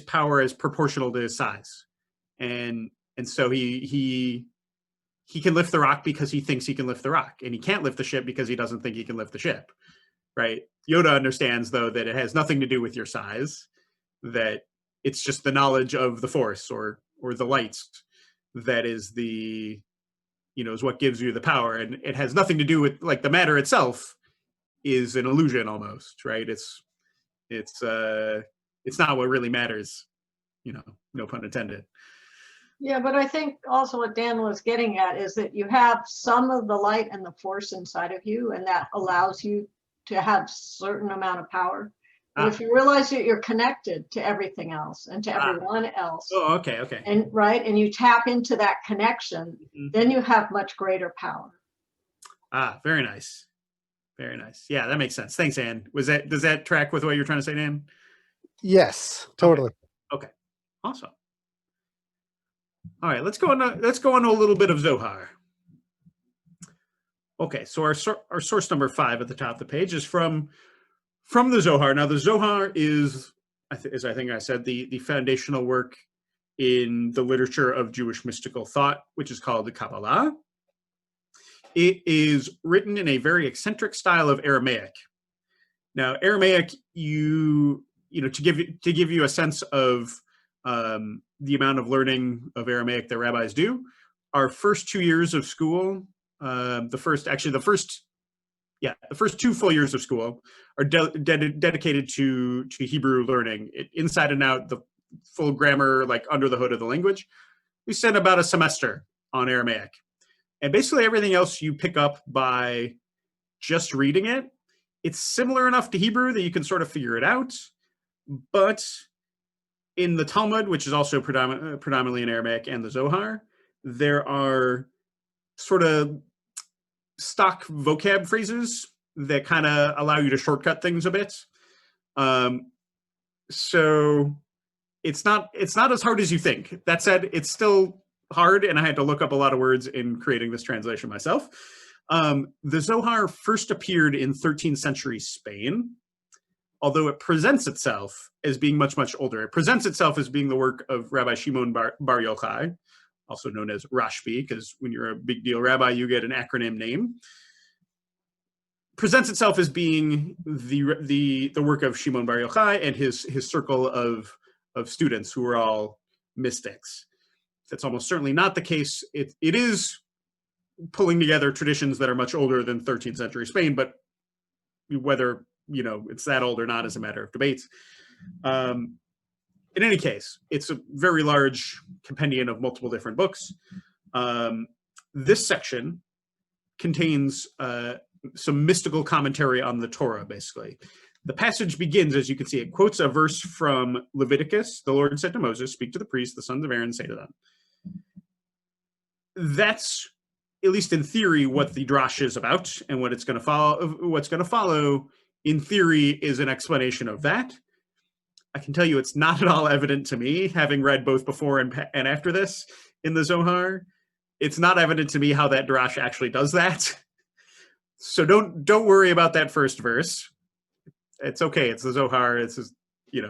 power as proportional to his size, and so he can lift the rock because he thinks he can lift the rock, and he can't lift the ship because he doesn't think he can lift the ship. Right? Yoda understands, though, that it has nothing to do with your size, that it's just the knowledge of the Force or the lights that is is what gives you the power, and it has nothing to do with, like, the matter itself is an illusion almost, right? It's not what really matters, no pun intended. Yeah, but I think also what Dan was getting at is that you have some of the light and the Force inside of you, and that allows you to have certain amount of power. But if you realize that you're connected to everything else and to everyone else, okay, and you tap into that connection, then you have much greater power. Very nice. Yeah, that makes sense. Thanks, Anne. Does that track with what you're trying to say, Dan? Yes, totally. Okay. Awesome. All right, let's go on to a little bit of Zohar. Okay, so our source number 5 at the top of the page is from the Zohar. Now, the Zohar is, as I think I said, the foundational work in the literature of Jewish mystical thought, which is called the Kabbalah. It is written in a very eccentric style of Aramaic. Now, Aramaic, to give you a sense of the amount of learning of Aramaic that rabbis do, our first 2 years of school, the first 2 full years of school are dedicated to Hebrew learning, inside and out, the full grammar, like under the hood of the language. We spend about a semester on Aramaic. And basically everything else you pick up by just reading it. It's similar enough to Hebrew that you can sort of figure it out. But in the Talmud, which is also predominantly in Aramaic, and the Zohar, there are sort of stock vocab phrases that kind of allow you to shortcut things a bit. So it's not as hard as you think. That said, it's still hard, and I had to look up a lot of words in creating this translation myself. The Zohar first appeared in 13th century Spain, although it presents itself as being much, much older. It presents itself as being the work of Rabbi Shimon Bar Yochai, also known as Rashbi, because when you're a big deal rabbi, you get an acronym name. Presents itself as being the work of Shimon Bar Yochai and his circle of students who are all mystics. That's almost certainly not the case. It is pulling together traditions that are much older than 13th century Spain, but whether it's that old or not is a matter of debate. In any case, it's a very large compendium of multiple different books. This section contains some mystical commentary on the Torah, basically. The passage begins, as you can see, it quotes a verse from Leviticus. The Lord said to Moses, speak to the priests, the sons of Aaron, say to them. That's, at least in theory, what the drash is about, and what it's going to follow. What's going to follow, in theory, is an explanation of that. I can tell you it's not at all evident to me, having read both before and after this in the Zohar. It's not evident to me how that drash actually does that. So don't worry about that first verse. It's okay. It's the Zohar. It's just,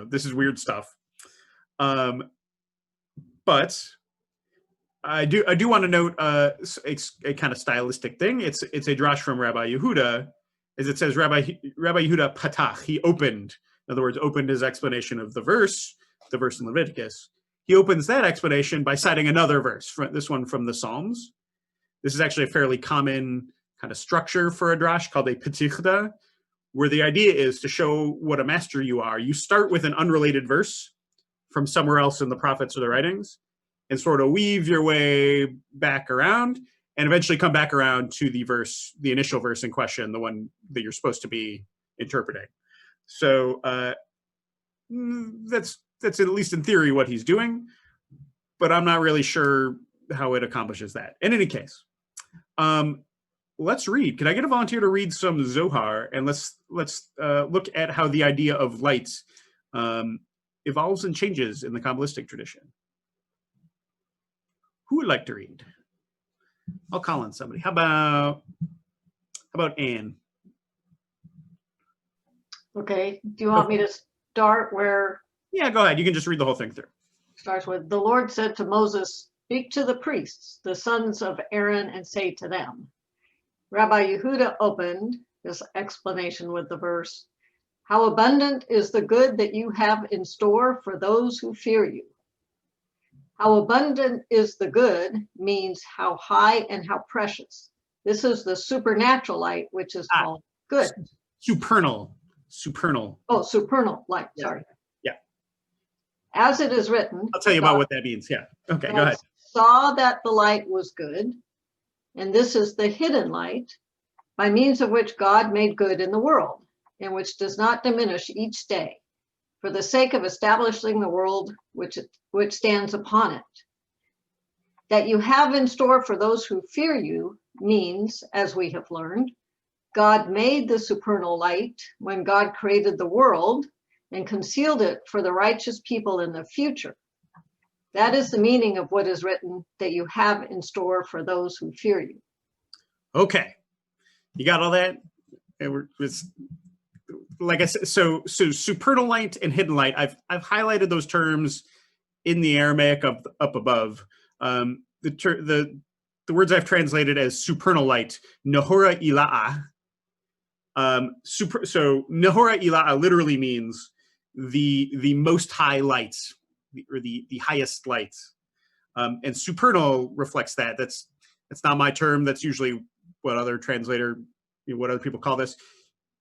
this is weird stuff. But I do want to note a kind of stylistic thing. It's a drash from Rabbi Yehuda, as it says Rabbi Yehuda patach. He opened. In other words, opened his explanation of the verse in Leviticus. He opens that explanation by citing another verse, this one from the Psalms. This is actually a fairly common kind of structure for a drash called a petichta, where the idea is to show what a master you are. You start with an unrelated verse from somewhere else in the prophets or the writings, and sort of weave your way back around, and eventually come back around to the initial verse in question, the one that you're supposed to be interpreting. So that's at least in theory what he's doing, but I'm not really sure how it accomplishes that. In any case, let's read. Can I get a volunteer to read some Zohar, and let's look at how the idea of light evolves and changes in the Kabbalistic tradition. Who would like to read? I'll call on somebody. How about Anne? Okay. Do you want me to start where? Yeah, go ahead. You can just read the whole thing through. Starts with, the Lord said to Moses, speak to the priests, the sons of Aaron, and say to them. Rabbi Yehuda opened his explanation with the verse, how abundant is the good that you have in store for those who fear you. How abundant is the good means how high and how precious. This is the supernatural light, which is called good. Supernal. Oh, supernal light, Yeah. sorry. Yeah. As it is written. I'll tell you about what that means. Yeah. Okay, go ahead. Saw that the light was good, and this is the hidden light, by means of which God made good in the world, and which does not diminish each day, for the sake of establishing the world which stands upon it. That you have in store for those who fear you means, as we have learned, God made the supernal light when God created the world and concealed it for the righteous people in the future. That is the meaning of what is written, that you have in store for those who fear you. Okay. You got all that? Like I said, so supernal light and hidden light, I've highlighted those terms in the Aramaic up above. The words I've translated as supernal light, nehora ila'ah. So nehora ila'ah literally means the most high light, or the highest light. And supernal reflects that. That's not my term. That's usually what other people call this.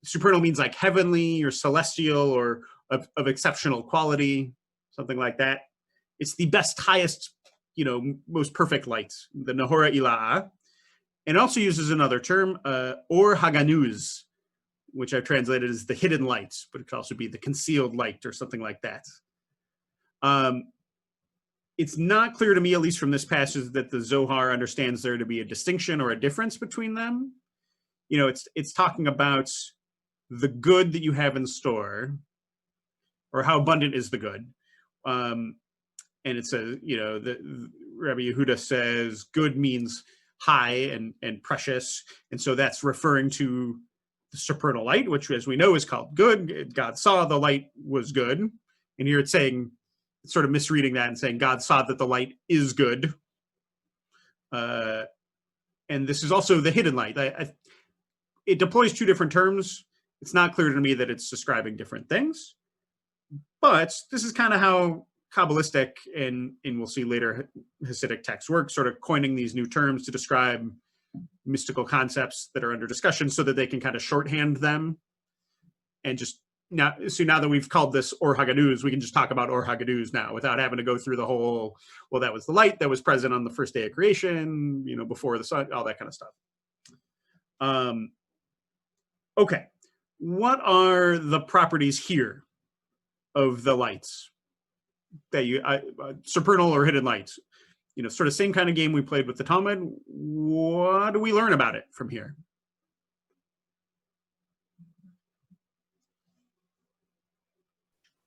Supernal means like heavenly or celestial or of exceptional quality, something like that. It's the best, highest, most perfect light, the nehora ila'ah. And it also uses another term, or haganuz, which I've translated as the hidden light, but it could also be the concealed light or something like that. It's not clear to me, at least from this passage, that the Zohar understands there to be a distinction or a difference between them. It's talking about the good that you have in store, or how abundant is the good. And it says, the Rabbi Yehuda says good means high and precious. And so that's referring to the supernal light, which, as we know, is called good. God saw the light was good. And here it's saying, sort of misreading that and saying God saw that the light is good. And this is also the hidden light. It deploys two different terms. It's not clear to me that it's describing different things. But this is kind of how Kabbalistic and we'll see later Hasidic texts work, sort of coining these new terms to describe mystical concepts that are under discussion so that they can kind of shorthand them. And just now that we've called this Or Haganuz, we can just talk about Or Haganuz now without having to go through the whole, well, that was the light that was present on the first day of creation, before the sun, all that kind of stuff. Okay. what are the properties here of the lights that you, supernal or hidden lights? You know, sort of same kind of game we played with the Talmud. What do we learn about it from here?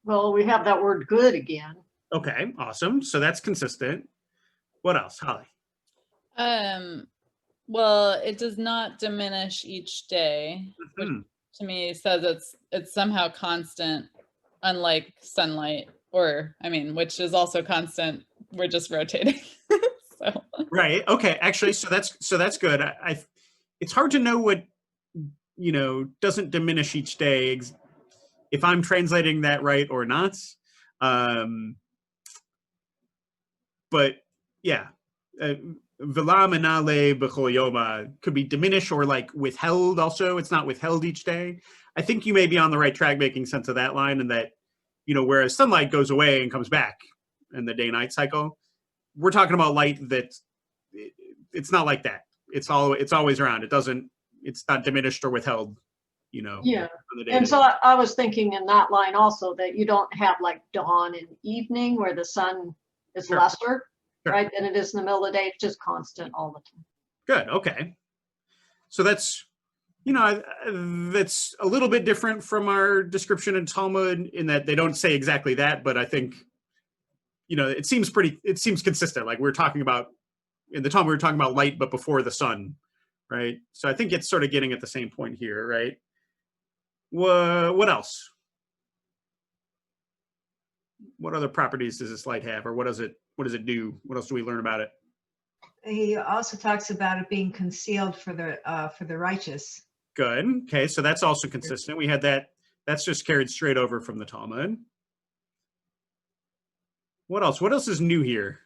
Well, we have that word good again. Okay, awesome. So that's consistent. What else, Holly? Well, it does not diminish each day, which to me says it's somehow constant, unlike sunlight, or I mean, which is also constant. We're just rotating. So. Right. Okay. Actually, so that's good. It's hard to know what, you know, doesn't diminish each day, if I'm translating that right or not. But yeah, V'la menale b'chol yoma could be diminished or like withheld. Also, it's not withheld each day. I think you may be on the right track making sense of that line, and that, you know, whereas sunlight goes away and comes back in the day-night cycle, we're talking about light that it's not like that. It's always around. It's not diminished or withheld, you know. Yeah. And so I was thinking in that line also that you don't have like dawn and evening where the sun is lesser, right, than it is in the middle of the day. It's just constant all the time. Good. Okay. So that's, you know, that's a little bit different from our description in Talmud in that they don't say exactly that, but I think, you know, it seems consistent. Like we're talking about in the Talmud, we were talking about light, but before the sun, right? So I think it's sort of getting at the same point here, right? What else? What other properties does this light have, or what does it do? What else do we learn about it? He also talks about it being concealed for the righteous. Good. Okay, so that's also consistent. We had that. That's just carried straight over from the Talmud. What else? What else is new here?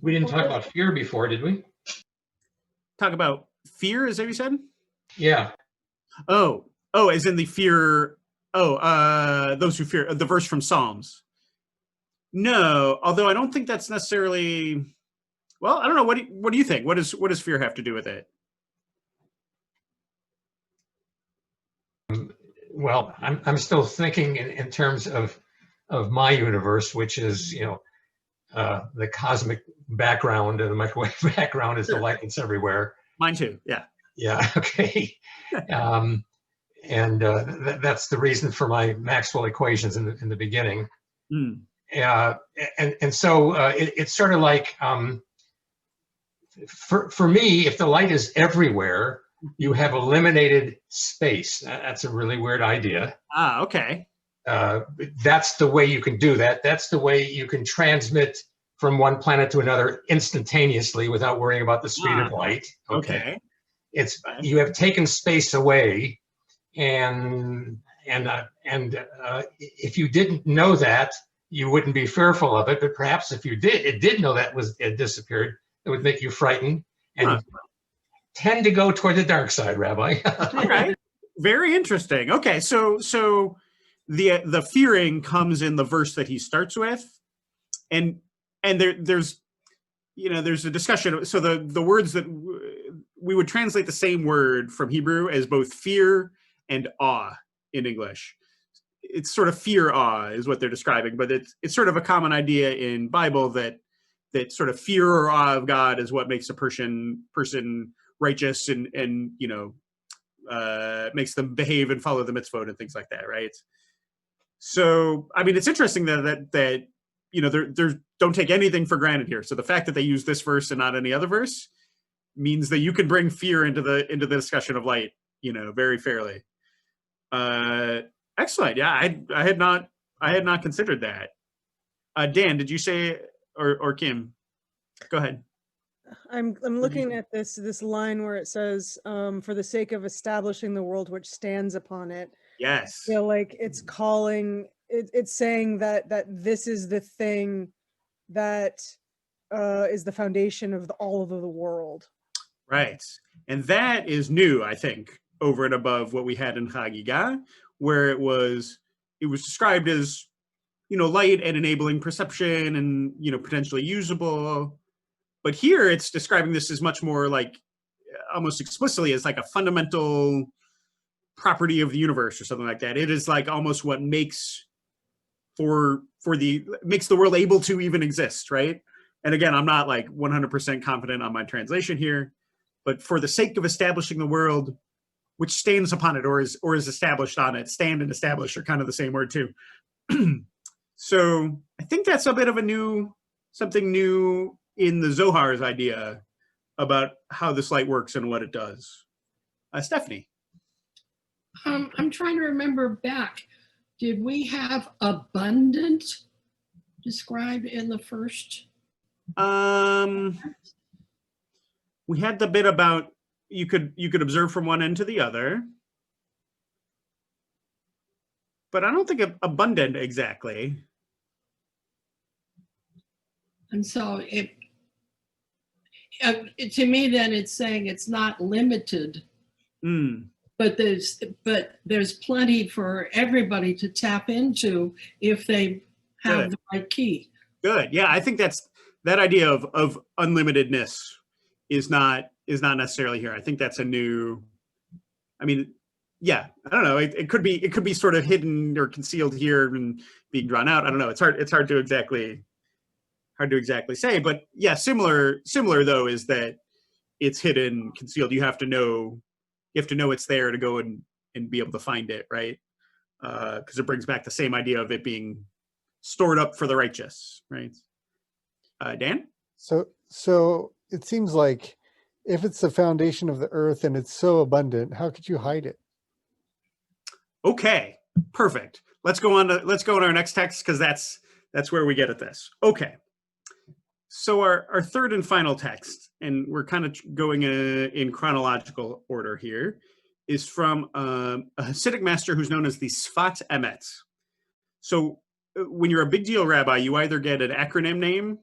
We didn't talk about fear before, did we? Talk about fear, is that what you said? Yeah. Oh, as in the fear. Those who fear, the verse from Psalms. No, although I don't think that's necessarily. Well, I don't know. What do you think? What does fear have to do with it? Well, I'm still thinking in terms of my universe, which is, you know, the cosmic background and the microwave background is the light that's everywhere. Mine too. Yeah. Yeah. Okay. That's the reason for my Maxwell equations in the beginning. Mm. So it's sort of like, for me, if the light is everywhere, you have eliminated space. That's a really weird idea. Ah, okay. That's the way you can do that. That's the way you can transmit from one planet to another instantaneously without worrying about the speed of light. Okay. It's you have taken space away, and if you didn't know that, you wouldn't be fearful of it. But perhaps if you did know that it disappeared, it would make you frightened and tend to go toward the dark side, Rabbi. Okay. Very interesting. Okay, so the fearing comes in the verse that he starts with, and there's a discussion. So the words that we would translate the same word from Hebrew as both fear and awe in English. It's sort of fear awe is what they're describing, but it's sort of a common idea in Bible that sort of fear or awe of God is what makes a person righteous and you know, makes them behave and follow the mitzvot and things like that, right? So I mean, it's interesting that you know, there's don't take anything for granted here. So the fact that they use this verse and not any other verse means that you can bring fear into the discussion of light, you know, very fairly. Excellent. Yeah, I had not considered that. Dan, did you say or Kim? Go ahead. I'm looking at this line where it says, for the sake of establishing the world which stands upon it. Yes. I feel like it's calling, it's saying that this is the thing that is the foundation of all of the world. Right. And that is new, I think, over and above what we had in Chagiga, where it was described as light and enabling perception and, potentially usable. But here it's describing this as much more like almost explicitly as like a fundamental property of the universe or something like that. It is like almost what makes makes the world able to even exist, right? And again, I'm not like 100% confident on my translation here, but for the sake of establishing the world, which stands upon it or is established on it. Stand and establish are kind of the same word too. So I think that's a bit of something new in the Zohar's idea about how this light works and what it does. Stephanie. I'm trying to remember back. Did we have abundant described in the first? We had the bit about you could observe from one end to the other, but I don't think abundant exactly. And so to me, then it's saying it's not limited, but there's plenty for everybody to tap into if they have the right key. Good. Yeah, I think that idea of unlimitedness is not necessarily here. I think that's a new. I mean, yeah, I don't know. It could be sort of hidden or concealed here and being drawn out. I don't know. It's hard to exactly say. But yeah, similar though is that it's hidden, concealed. You have to know it's there to go and be able to find it, right? Because it brings back the same idea of it being stored up for the righteous, right? Dan? So it seems like if it's the foundation of the earth and it's so abundant, how could you hide it? Okay, perfect. Let's go on to our next text because that's where we get at this. Okay. So our third and final text, and we're kind of going in chronological order here, is from a Hasidic master who's known as the Sfat Emet. So when you're a big deal rabbi, you either get an acronym name,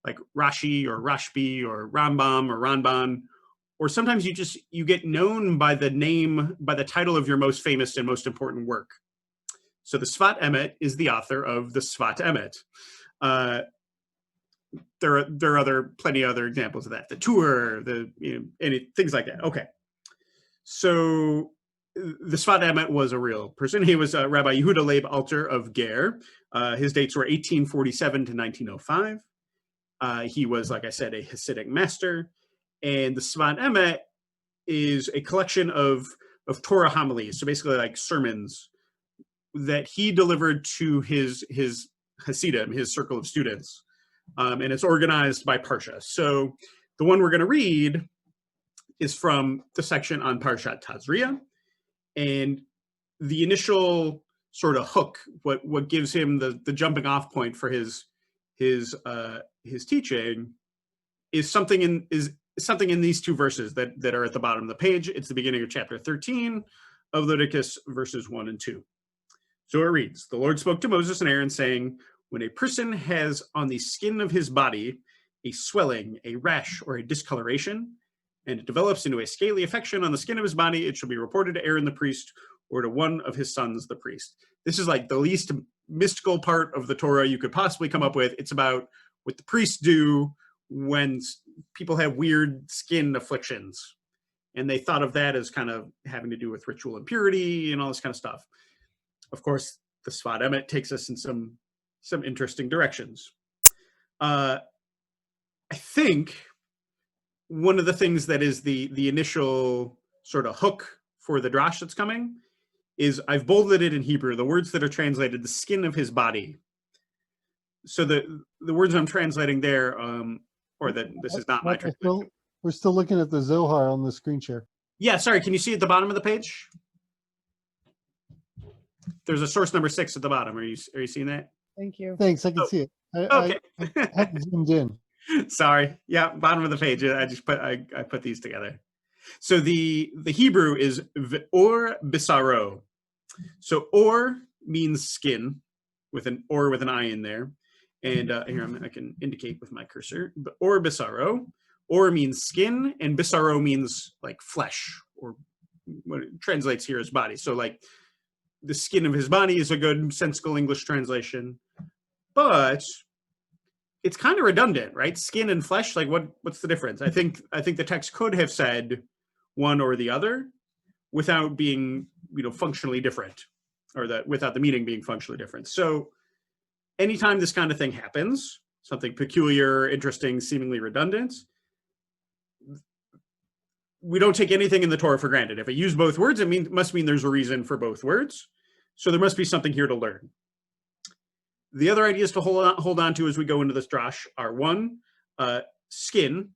like Rashi or Rashbi or Rambam or Ranban, or sometimes you get known by the title of your most famous and most important work. So the Sfat Emet is the author of the Sfat Emet. There are plenty of other examples of that. The Tur, things like that. Okay. So the Sfat Emet was a real person. He was Rabbi Yehuda Leib Alter of Ger. His dates were 1847 to 1905. He was, like I said, a Hasidic master. And the Sfat Emet is a collection of Torah homilies. So basically like sermons that he delivered to his Hasidim, his circle of students. And it's organized by Parsha. So the one we're going to read is from the section on Parshat Tazria. And the initial sort of hook, what gives him the jumping off point for his teaching is something in these two verses that are at the bottom of the page. It's the beginning of chapter 13 of Leviticus, verses 1 and 2. So it reads, "The Lord spoke to Moses and Aaron, saying, when a person has on the skin of his body a swelling, a rash, or a discoloration, and it develops into a scaly affection on the skin of his body, it shall be reported to Aaron the priest or to one of his sons the priest." This is like the least mystical part of the Torah you could possibly come up with. It's about what the priests do when people have weird skin afflictions. And they thought of that as kind of having to do with ritual impurity and all this kind of stuff. Of course, the Sfat Emet takes us in some interesting directions. I think one of the things that is the initial sort of hook for the drash that's coming is I've bolded it in Hebrew, the words that are translated, the skin of his body. So the words I'm translating there, or that this is not my translation. We're still looking at the Zohar on the screen share. Yeah, sorry, can you see at the bottom of the page? There's a source number 6 at the bottom. Are you seeing that? Thank you. Thanks, I can see it. Okay. I haven't zoomed in. Sorry. Yeah, bottom of the page. I put these together. So the Hebrew is or bisaro. So or means skin with an I in there. And here I can indicate with my cursor. Or bisaro. Or means skin, and bisaro means like flesh, or what it translates here as body. So like the skin of his body is a good sensical English translation, but it's kind of redundant, right? Skin and flesh, like what's the difference? I think the text could have said one or the other without being, functionally different, or without the meaning being functionally different. So anytime this kind of thing happens, something peculiar, interesting, seemingly redundant, we don't take anything in the Torah for granted. If it used both words, it must mean there's a reason for both words. So there must be something here to learn. The other ideas to hold on to as we go into this drash are one, skin,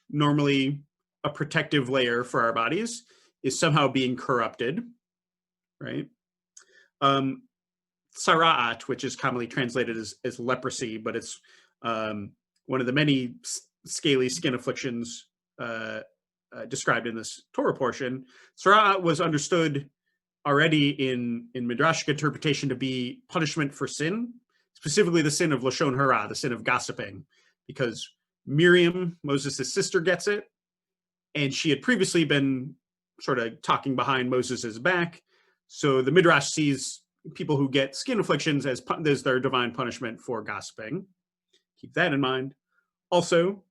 normally a protective layer for our bodies, is somehow being corrupted, right? Sara'at, which is commonly translated as leprosy, but it's one of the many scaly skin afflictions described in this Torah portion. Sara'at was understood already in Midrashic interpretation to be punishment for sin, specifically the sin of Lashon Hara, the sin of gossiping, because Miriam, Moses' sister, gets it, and she had previously been sort of talking behind Moses' back. So the Midrash sees people who get skin afflictions as their divine punishment for gossiping. Keep that in mind. Also,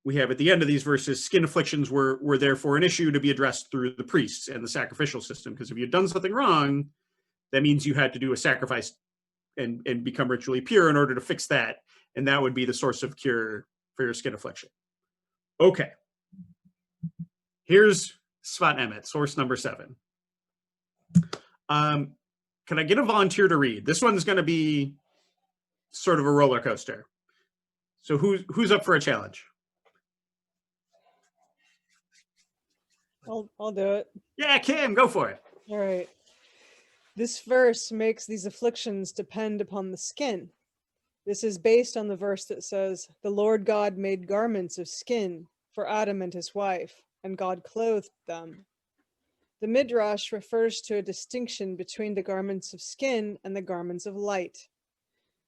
we have at the end of these verses, skin afflictions were therefore an issue to be addressed through the priests and the sacrificial system, because if you had done something wrong, that means you had to do a sacrifice and become ritually pure in order to fix that, and that would be the source of cure for your skin affliction. Okay. Here's Sfat Emet, source number 7. Can I get a volunteer to read? This one's going to be sort of a roller coaster. So who's up for a challenge? I'll do it. Yeah, Kim, go for it. All right. This verse makes these afflictions depend upon the skin. This is based on the verse that says, "The Lord God made garments of skin for Adam and his wife, and God clothed them." The Midrash refers to a distinction between the garments of skin and the garments of light.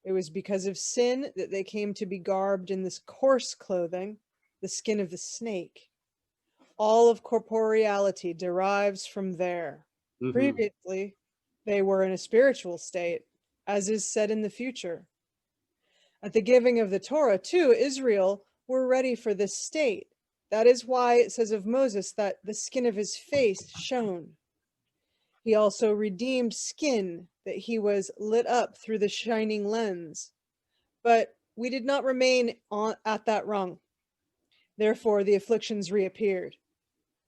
It was because of sin that they came to be garbed in this coarse clothing, the skin of the snake. All of corporeality derives from there. Mm-hmm. Previously, they were in a spiritual state, as is said in the future. At the giving of the Torah, too, Israel were ready for this state. That is why it says of Moses that the skin of his face shone. He also redeemed skin, that he was lit up through the shining lens. But we did not remain at that rung. Therefore, the afflictions reappeared.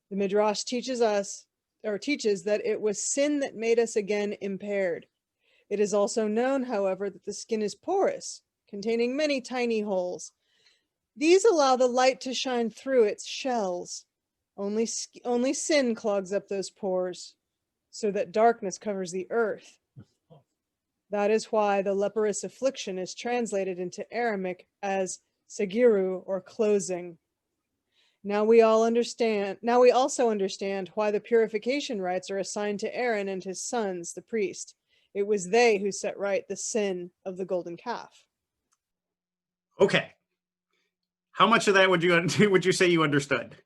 The Midrash teaches that it was sin that made us again impaired. It is also known, however, that the skin is porous, containing many tiny holes. These allow the light to shine through its shells. Only sin clogs up those pores, so that darkness covers the earth. That is why the leprous affliction is translated into Aramaic as segiru, or closing. Now we also understand why the purification rites are assigned to Aaron and his sons, the priest. It was they who set right the sin of the golden calf. Okay. How much of that would you say you understood?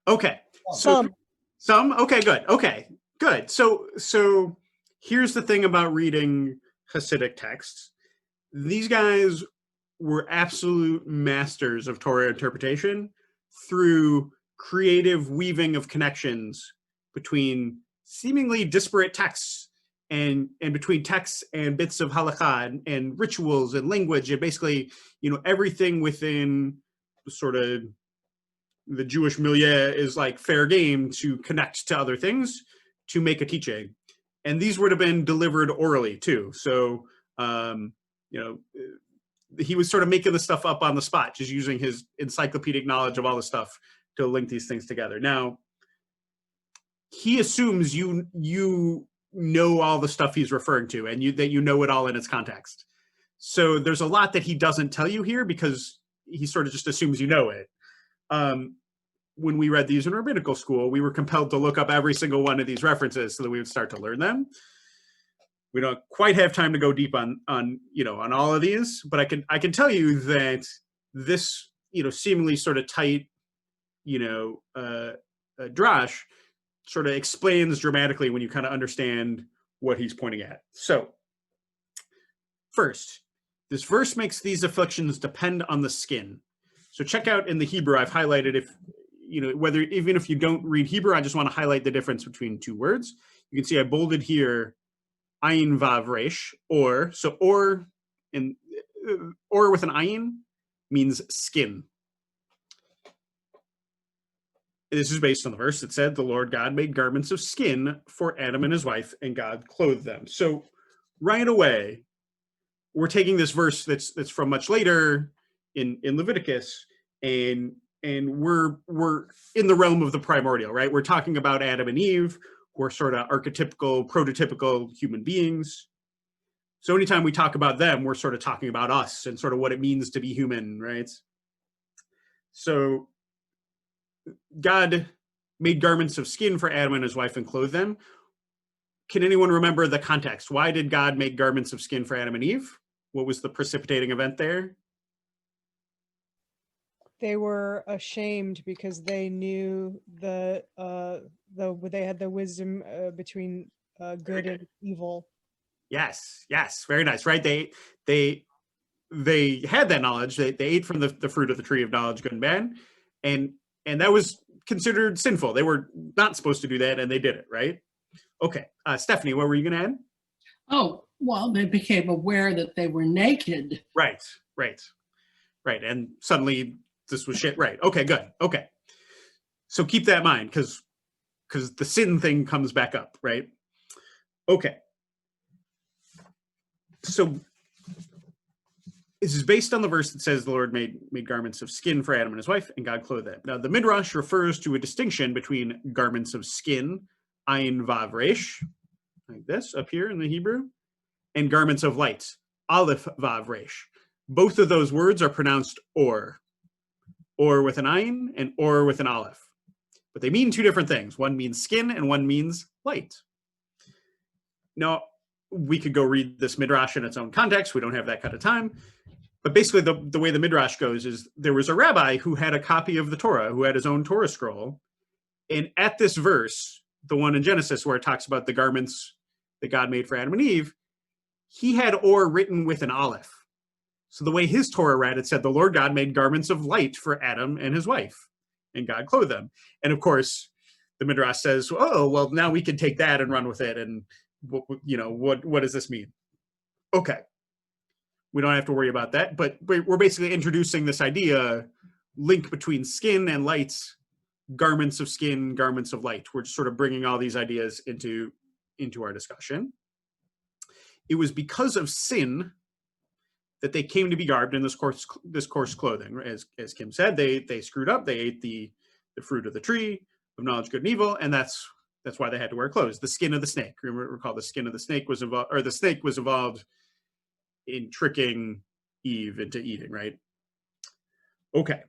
Okay. Some. Okay, good. Okay, good. So here's the thing about reading Hasidic texts. These guys were absolute masters of Torah interpretation through creative weaving of connections between seemingly disparate texts and between texts and bits of halakha and rituals and language, and basically, everything within sort of the Jewish milieu is like fair game to connect to other things to make a teaching. And these would have been delivered orally too. So, he was sort of making the stuff up on the spot, just using his encyclopedic knowledge of all the stuff to link these things together. Now, he assumes you know all the stuff he's referring to, and that you know it all in its context. So there's a lot that he doesn't tell you here because he sort of just assumes you know it. When we read these in rabbinical school, we were compelled to look up every single one of these references so that we would start to learn them. We don't quite have time to go deep on all of these, but I can tell you that this seemingly sort of tight drash sort of explains dramatically when you kind of understand what he's pointing at. So first, this verse makes these afflictions depend on the skin. So check out in the Hebrew, I've highlighted, if you know, whether even if you don't read Hebrew, I just want to highlight the difference between two words. You can see I bolded here ayin vav resh, or, so or with an ayin means skin. This is based on the verse that said, the Lord God made garments of skin for Adam and his wife, and God clothed them. So right away, we're taking this verse that's from much later in Leviticus, and we're in the realm of the primordial, right? We're talking about Adam and Eve, who are sort of archetypical, prototypical human beings. So anytime we talk about them, we're sort of talking about us and sort of what it means to be human, right? So God made garments of skin for Adam and his wife and clothed them. Can anyone remember the context? Why did God make garments of skin for Adam and Eve? What was the precipitating event there? They were ashamed because they knew they had the wisdom between good and evil. Yes, very nice, right? They had that knowledge. They ate from the fruit of the tree of knowledge, good and bad, and that was considered sinful. They were not supposed to do that, and they did it, right? Okay, Stephanie, what were you going to add? Oh, well, they became aware that they were naked. Right, and suddenly this was shit. Right. Okay, good. Okay, so keep that in mind because the sin thing comes back up, right? Okay. So this is based on the verse that says the Lord made garments of skin for Adam and his wife, and God clothed them. Now, the Midrash refers to a distinction between garments of skin, ayin vav resh, like this up here in the Hebrew, and garments of light, aleph vav resh. Both of those words are pronounced or with an ayin and or with an aleph. But they mean two different things. One means skin and one means light. Now, we could go read this Midrash in its own context. We don't have that kind of time. But basically, the way the Midrash goes is there was a rabbi who had a copy of the Torah, who had his own Torah scroll. And at this verse, the one in Genesis where it talks about the garments that God made for Adam and Eve, he had or written with an aleph. So the way his Torah read, it said, the Lord God made garments of light for Adam and his wife, and God clothed them. And of course, the Midrash says, oh, well, now we can take that and run with it. And what does this mean? Okay. We don't have to worry about that, but we're basically introducing this idea, link between skin and light, garments of skin, garments of light. We're just sort of bringing all these ideas into our discussion. It was because of sin that they came to be garbed in this coarse clothing. As Kim said, they screwed up. They ate the fruit of the tree of knowledge, good and evil, and that's why they had to wear clothes. The skin of the snake. Recall the skin of the snake was involved, or the snake was involved in tricking Eve into eating, right? Okay.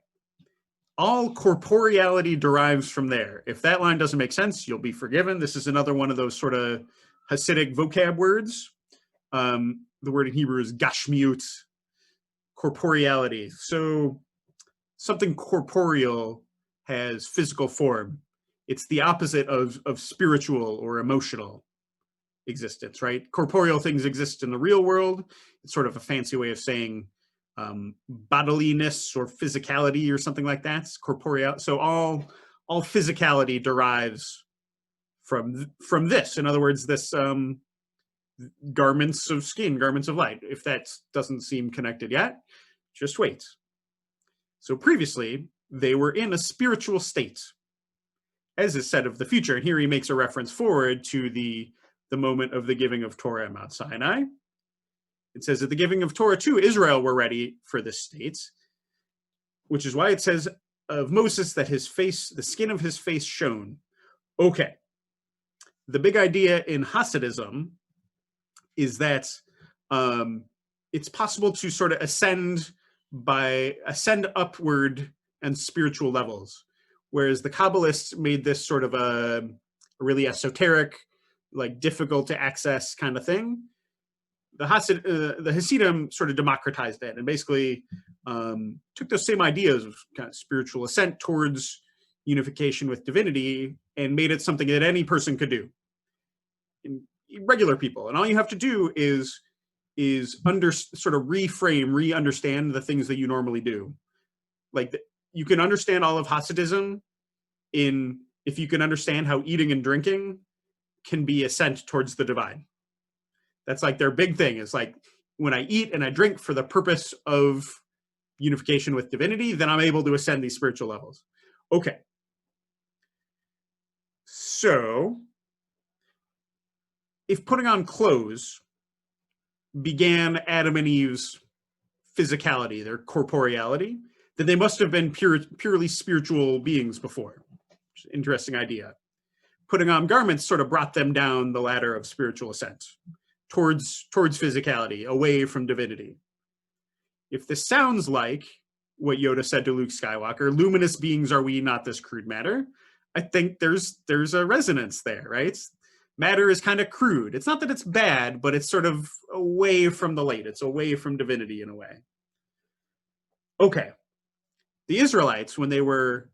All corporeality derives from there. If that line doesn't make sense, you'll be forgiven. This is another one of those sort of Hasidic vocab words. The word in Hebrew is gashmiut, corporeality. So something corporeal has physical form. It's the opposite of spiritual or emotional existence, right? Corporeal things exist in the real world. It's sort of a fancy way of saying bodiliness or physicality or something like that. It's corporeal. So all physicality derives from this. In other words, this garments of skin, garments of light. If that doesn't seem connected yet, just wait. So previously, they were in a spiritual state, as is said of the future. And here he makes a reference forward to the moment of the giving of Torah at Mount Sinai. It says at the giving of Torah too, Israel were ready for this state, which is why it says of Moses that his face, the skin of his face shone. Okay. The big idea in Hasidism is that it's possible to sort of ascend upward and spiritual levels, whereas the Kabbalists made this sort of a really esoteric, like difficult to access kind of thing. The Hasidim sort of democratized it and basically took those same ideas of kind of spiritual ascent towards, unification with divinity and made it something that any person could do, regular people. And all you have to do is sort of reframe, re-understand the things that you normally do. Like you can understand all of Hasidism if you can understand how eating and drinking can be ascent towards the divine. That's like their big thing. It's like, when I eat and I drink for the purpose of unification with divinity, then I'm able to ascend these spiritual levels. Okay. So, if putting on clothes began Adam and Eve's physicality, their corporeality, then they must have been purely spiritual beings before. Interesting idea. Putting on garments sort of brought them down the ladder of spiritual ascent towards physicality, away from divinity. If this sounds like what Yoda said to Luke Skywalker, luminous beings are we, not this crude matter, I think there's a resonance there, right? Matter is kind of crude. It's not that it's bad, but it's sort of away from the light. It's away from divinity in a way. Okay. The Israelites, when they were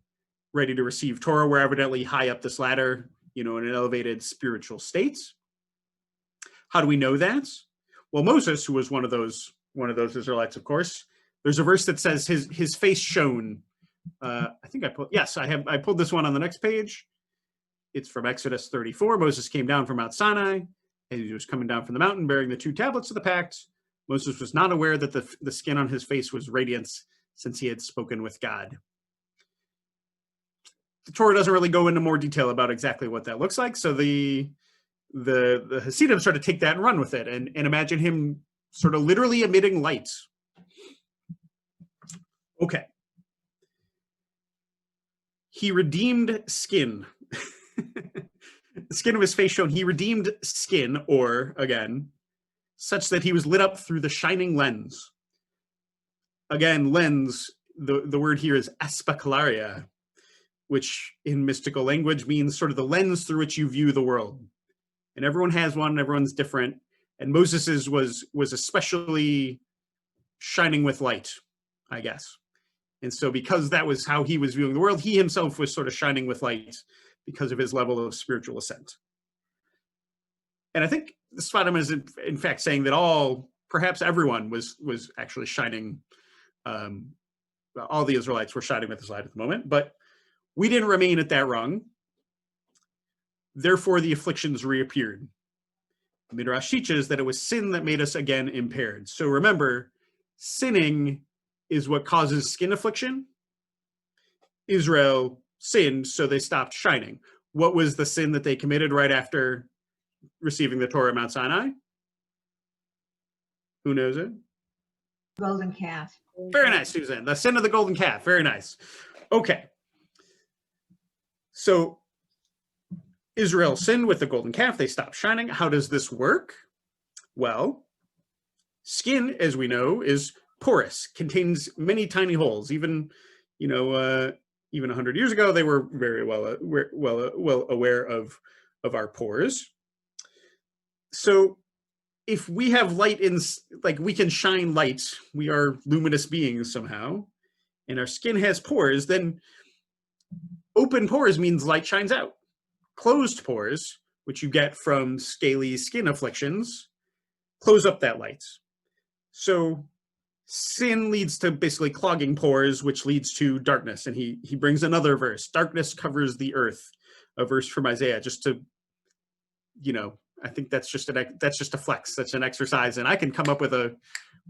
ready to receive Torah, were evidently high up this ladder, in an elevated spiritual state. How do we know that? Well, Moses, who was one of those Israelites, of course, there's a verse that says his face shone. I pulled this one on the next page. It's from Exodus 34. Moses came down from Mount Sinai, and he was coming down from the mountain bearing the 2 tablets of the pact. Moses was not aware that the skin on his face was radiant, since he had spoken with God. The Torah doesn't really go into more detail about exactly what that looks like, so the Hasidim sort of take that and run with it and imagine him sort of literally emitting light. Okay. He redeemed skin. The skin of his face shone. He redeemed skin, or, again, such that he was lit up through the shining lens. Again, lens, the word here is aspecularia, which in mystical language means sort of the lens through which you view the world. And everyone has one, everyone's different. And Moses's was especially shining with light, I guess. And so because that was how he was viewing the world, he himself was sort of shining with light because of his level of spiritual ascent. And I think the Sfadim is in fact saying that perhaps everyone was actually shining. All the Israelites were shining with this light at the moment, but we didn't remain at that rung. Therefore, the afflictions reappeared. The Midrash teaches that it was sin that made us again impaired. So remember, sinning is what causes skin affliction. Israel sinned, so they stopped shining. What was the sin that they committed right after receiving the Torah at Mount Sinai? Who knows it? Golden calf. Very nice, Susan. The sin of the golden calf. Very nice. Okay. So Israel sinned with the golden calf. They stopped shining. How does this work? Well, skin, as we know, is porous, contains many tiny holes. Even 100 years ago, they were very well aware of our pores. So if we have light we can shine light, we are luminous beings somehow, and our skin has pores, then open pores means light shines out. Closed pores, which you get from scaly skin afflictions, close up that light. So sin leads to basically clogging pores, which leads to darkness. And he brings another verse. Darkness covers the earth, a verse from Isaiah, just to, I think that's just a flex. That's an exercise. And I can come up with a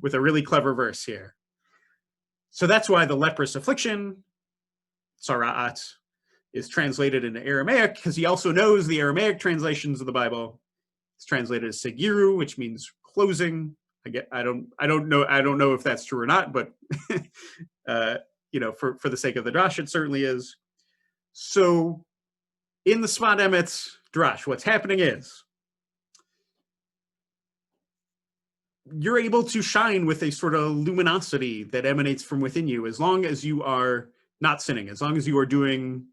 really clever verse here. So that's why the leprous affliction, tzara'at, is translated into Aramaic, because he also knows the Aramaic translations of the Bible. It's translated as segiru, which means closing. I don't know if that's true or not, but for the sake of the drash, it certainly is. So in the Sfat Emet's drash, what's happening is you're able to shine with a sort of luminosity that emanates from within you, as long as you are not sinning, as long as you are doing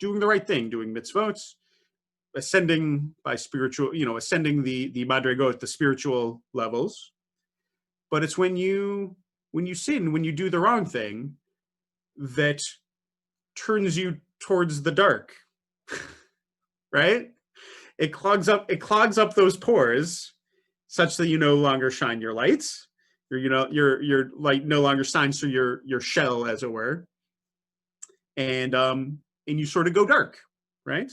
the right thing, doing mitzvot, ascending by spiritual, ascending the madrigot, the spiritual levels. But it's when you sin, when you do the wrong thing, that turns you towards the dark, right? It clogs up those pores such that you no longer shine your lights, or your light no longer shines through your shell, as it were, and you sort of go dark, right?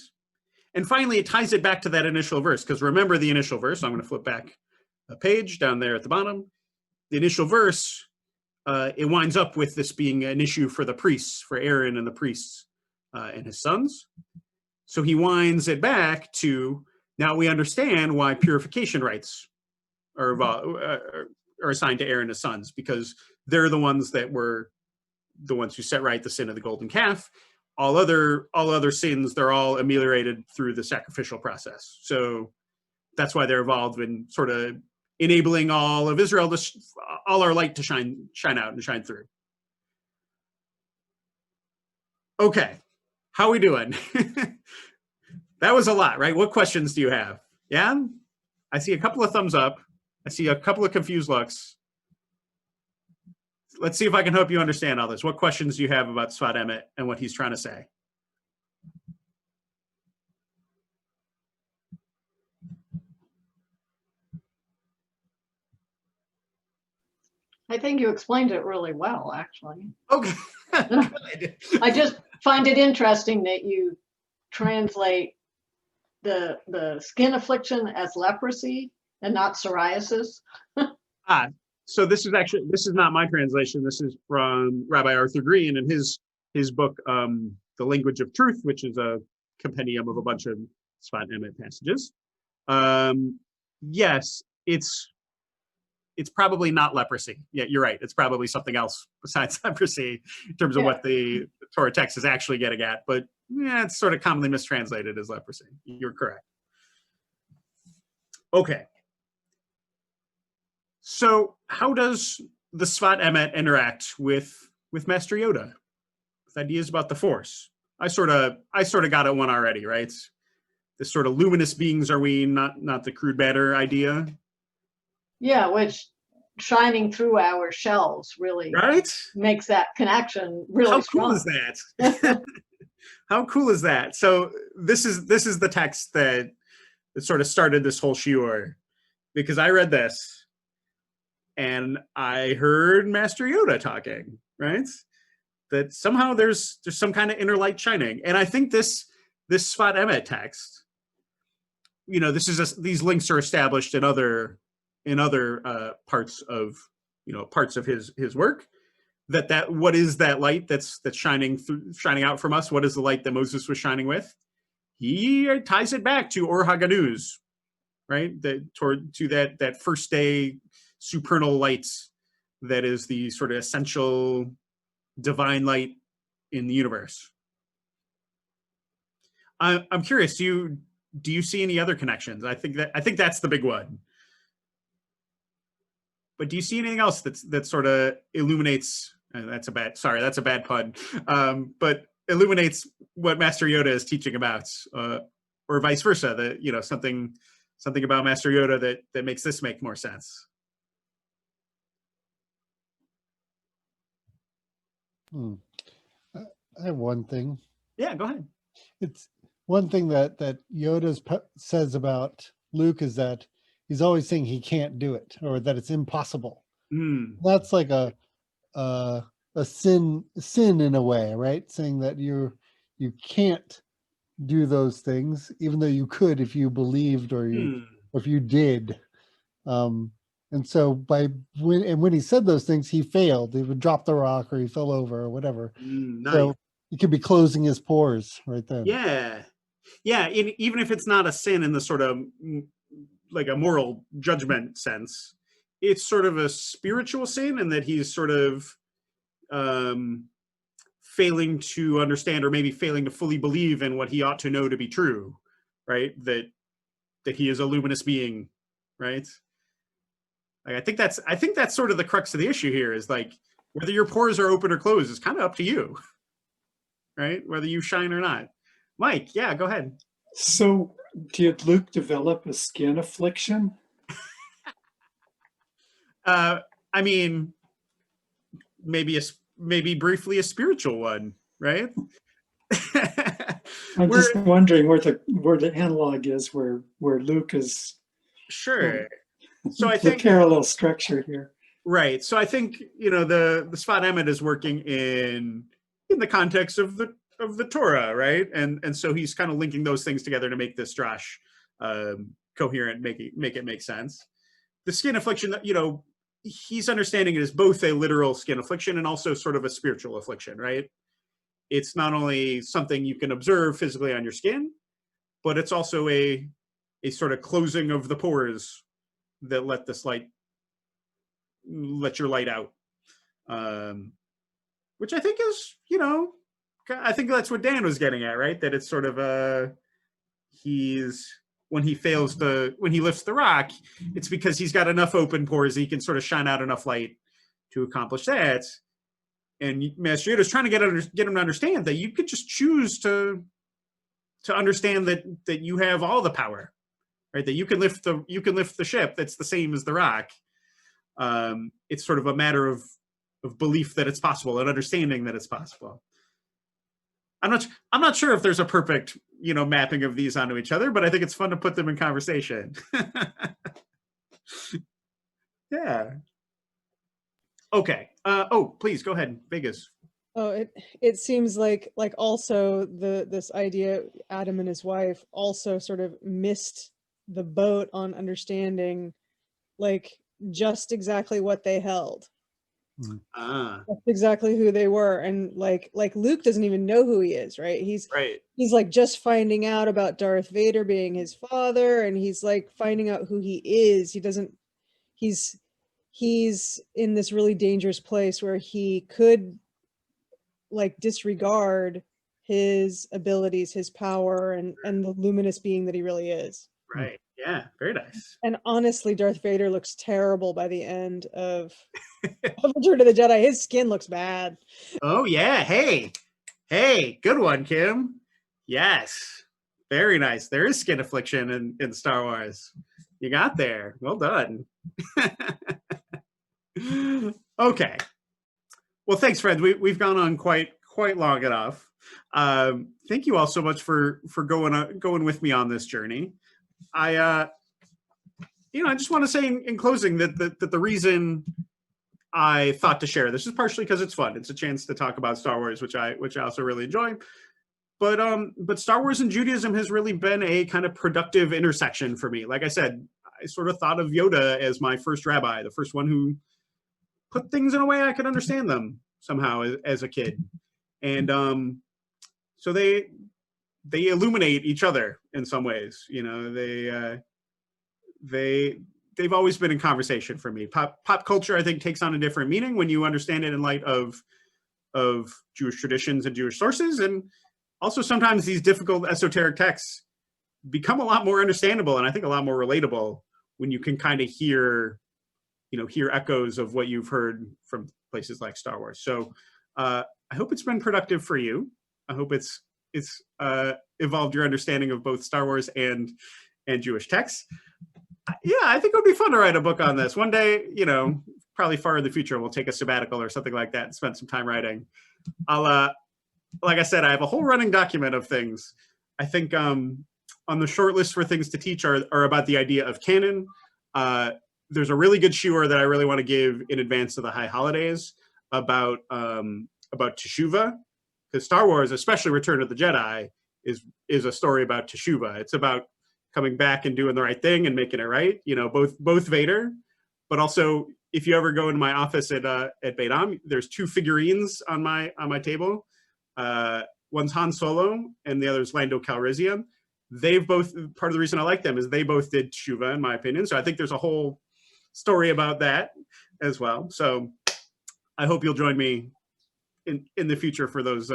And finally, it ties it back to that initial verse, because remember the initial verse. I'm going to flip back a page down there at the bottom. The initial verse, it winds up with this being an issue for the priests, for Aaron and the priests and his sons. So he winds it back to, now we understand why purification rites are assigned to Aaron and his sons, because they're the ones that were the ones who set right the sin of the golden calf. All other sins, they're all ameliorated through the sacrificial process. So that's why they're involved in sort of enabling all of Israel, all our light to shine out and shine through. Okay, how are we doing? That was a lot, right? What questions do you have? Yeah? I see a couple of thumbs up. I see a couple of confused looks. Let's see if I can help you understand all this. What questions do you have about Sfat Emet and what he's trying to say? I think you explained it really well, actually. Okay. I just find it interesting that you translate the skin affliction as leprosy and not psoriasis. So this is not my translation. This is from Rabbi Arthur Green and his book, The Language of Truth, which is a compendium of a bunch of Sfat Emet passages. Yes, it's probably not leprosy. Yeah, you're right. It's probably something else besides leprosy in terms of what the Torah text is actually getting at. But yeah, it's sort of commonly mistranslated as leprosy. You're correct. Okay. So how does the Sfat Emet interact with Master Yoda? With ideas about the Force? I sort of got at one already, right? This sort of luminous beings are we, not the crude matter idea. Yeah, which shining through our shells really makes that connection really How strong. cool is that? How cool is that? So this is the text that sort of started this whole shiur, because I read this and I heard Master Yoda talking, right? That somehow there's some kind of inner light shining. And I think this Sfat Emet text, these links are established in other parts of his work. That what is that light that's shining out from us? What is the light that Moses was shining with? He ties it back to Or HaGanuz, right? To that first day supernal light that is the sort of essential divine light in the universe. I'm curious, do you see any other connections? I think that's the big one. But do you see anything else that sort of illuminates? That's a bad pun. But illuminates what Master Yoda is teaching about, or vice versa. That something about Master Yoda that makes this make more sense. I have one thing. Yeah, go ahead. It's one thing that Yoda says about Luke is that he's always saying he can't do it, or that it's impossible. That's like a sin in a way, right? Saying that you can't do those things, even though you could if you believed or if you did. And so when he said those things, he failed. He would drop the rock, or he fell over, or whatever. Nice. So he could be closing his pores right then. Yeah. Even if it's not a sin in the sort of like a moral judgment sense, it's sort of a spiritual sin, and that he's sort of failing to understand, or maybe failing to fully believe in what he ought to know to be true, right? That he is a luminous being, right? Like, I think that's sort of the crux of the issue here, is like whether your pores are open or closed is kind of up to you, right? Whether you shine or not. Mike, yeah, go ahead. So did Luke develop a skin affliction? I mean, maybe briefly a spiritual one, right? I'm just wondering where the analog is, where Luke is. Sure. So I the think parallel structure here. Right. So I think, you know, the Sfat Emet is working in the context of the Torah, right? And so he's kind of linking those things together to make this drash coherent, make it make sense. The skin affliction, you know, he's understanding it as both a literal skin affliction and also sort of a spiritual affliction, right? It's not only something you can observe physically on your skin, but it's also a sort of closing of the pores that let your light out, which I think is, you know, I think that's what Dan was getting at, right? That it's sort of when he lifts the rock, it's because he's got enough open pores he can sort of shine out enough light to accomplish that. And Master Yoda is trying to get him to understand that you could just choose to understand that you have all the power, right? That you can lift the ship that's the same as the rock. It's sort of a matter of belief that it's possible and understanding that it's possible. I'm not sure if there's a perfect, you know, mapping of these onto each other, but I think it's fun to put them in conversation. Yeah. Okay. Oh, please go ahead, Vegas. Oh, it seems like also this idea, Adam and his wife also sort of missed the boat on understanding like just exactly what they held. That's exactly who they were. And like Luke doesn't even know who he is, right? He's like just finding out about Darth Vader being his father, and he's like finding out who he is. He's in this really dangerous place where he could like disregard his abilities, his power, and the luminous being that he really is. Right. Yeah. Very nice. And honestly, Darth Vader looks terrible by the end of Return of the Jedi. His skin looks bad. Oh yeah. Hey, good one, Kim. Yes. Very nice. There is skin affliction in Star Wars. You got there. Well done. Okay. Well, thanks, friends. We've gone on quite long enough. Thank you all so much for going with me on this journey. I just want to say in closing that the reason I thought to share this is partially because it's fun. It's a chance to talk about Star Wars, which I also really enjoy. But Star Wars and Judaism has really been a kind of productive intersection for me. Like I said, I sort of thought of Yoda as my first rabbi, the first one who put things in a way I could understand them somehow as a kid. And so they illuminate each other in some ways. You know, they've always been in conversation for me. Pop culture, I think, takes on a different meaning when you understand it in light of Jewish traditions and Jewish sources. And also sometimes these difficult esoteric texts become a lot more understandable and I think a lot more relatable when you can kind of hear echoes of what you've heard from places like Star Wars. So I hope it's been productive for you. I hope it's evolved your understanding of both Star Wars and Jewish texts. Yeah, I think it would be fun to write a book on this. One day, you know, probably far in the future, we'll take a sabbatical or something like that and spend some time writing. Like I said, I have a whole running document of things. I think on the short list for things to teach are about the idea of canon. There's a really good shiur that I really want to give in advance of the high holidays about teshuvah, because Star Wars, especially Return of the Jedi, is a story about teshuvah. It's about coming back and doing the right thing and making it right. You know, both Vader, but also if you ever go into my office at Beit Am, there's two figurines on my table. One's Han Solo and the other's Lando Calrissian. They've both, part of the reason I like them is they both did teshuvah, in my opinion. So I think there's a whole story about that as well. So I hope you'll join me in the future for those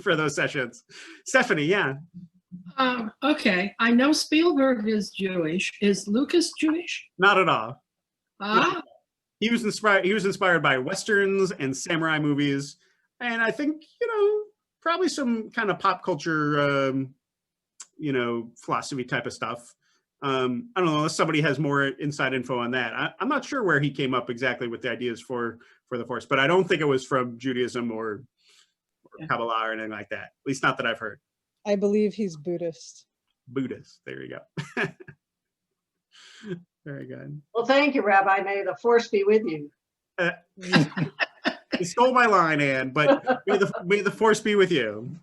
for those sessions. Stephanie, yeah. Okay, I know Spielberg is Jewish. Is Lucas Jewish? Not at all. He was inspired by Westerns and samurai movies. And I think, you know, probably some kind of pop culture, you know, philosophy type of stuff. I don't know, unless somebody has more inside info on that. I'm not sure where he came up exactly with the ideas for the Force, but I don't think it was from Judaism or Kabbalah or anything like that. At least not that I've heard. I believe he's Buddhist. Buddhist. There you go. Very good. Well, thank you, Rabbi. May the force be with you. You stole my line, Anne, but may the force be with you.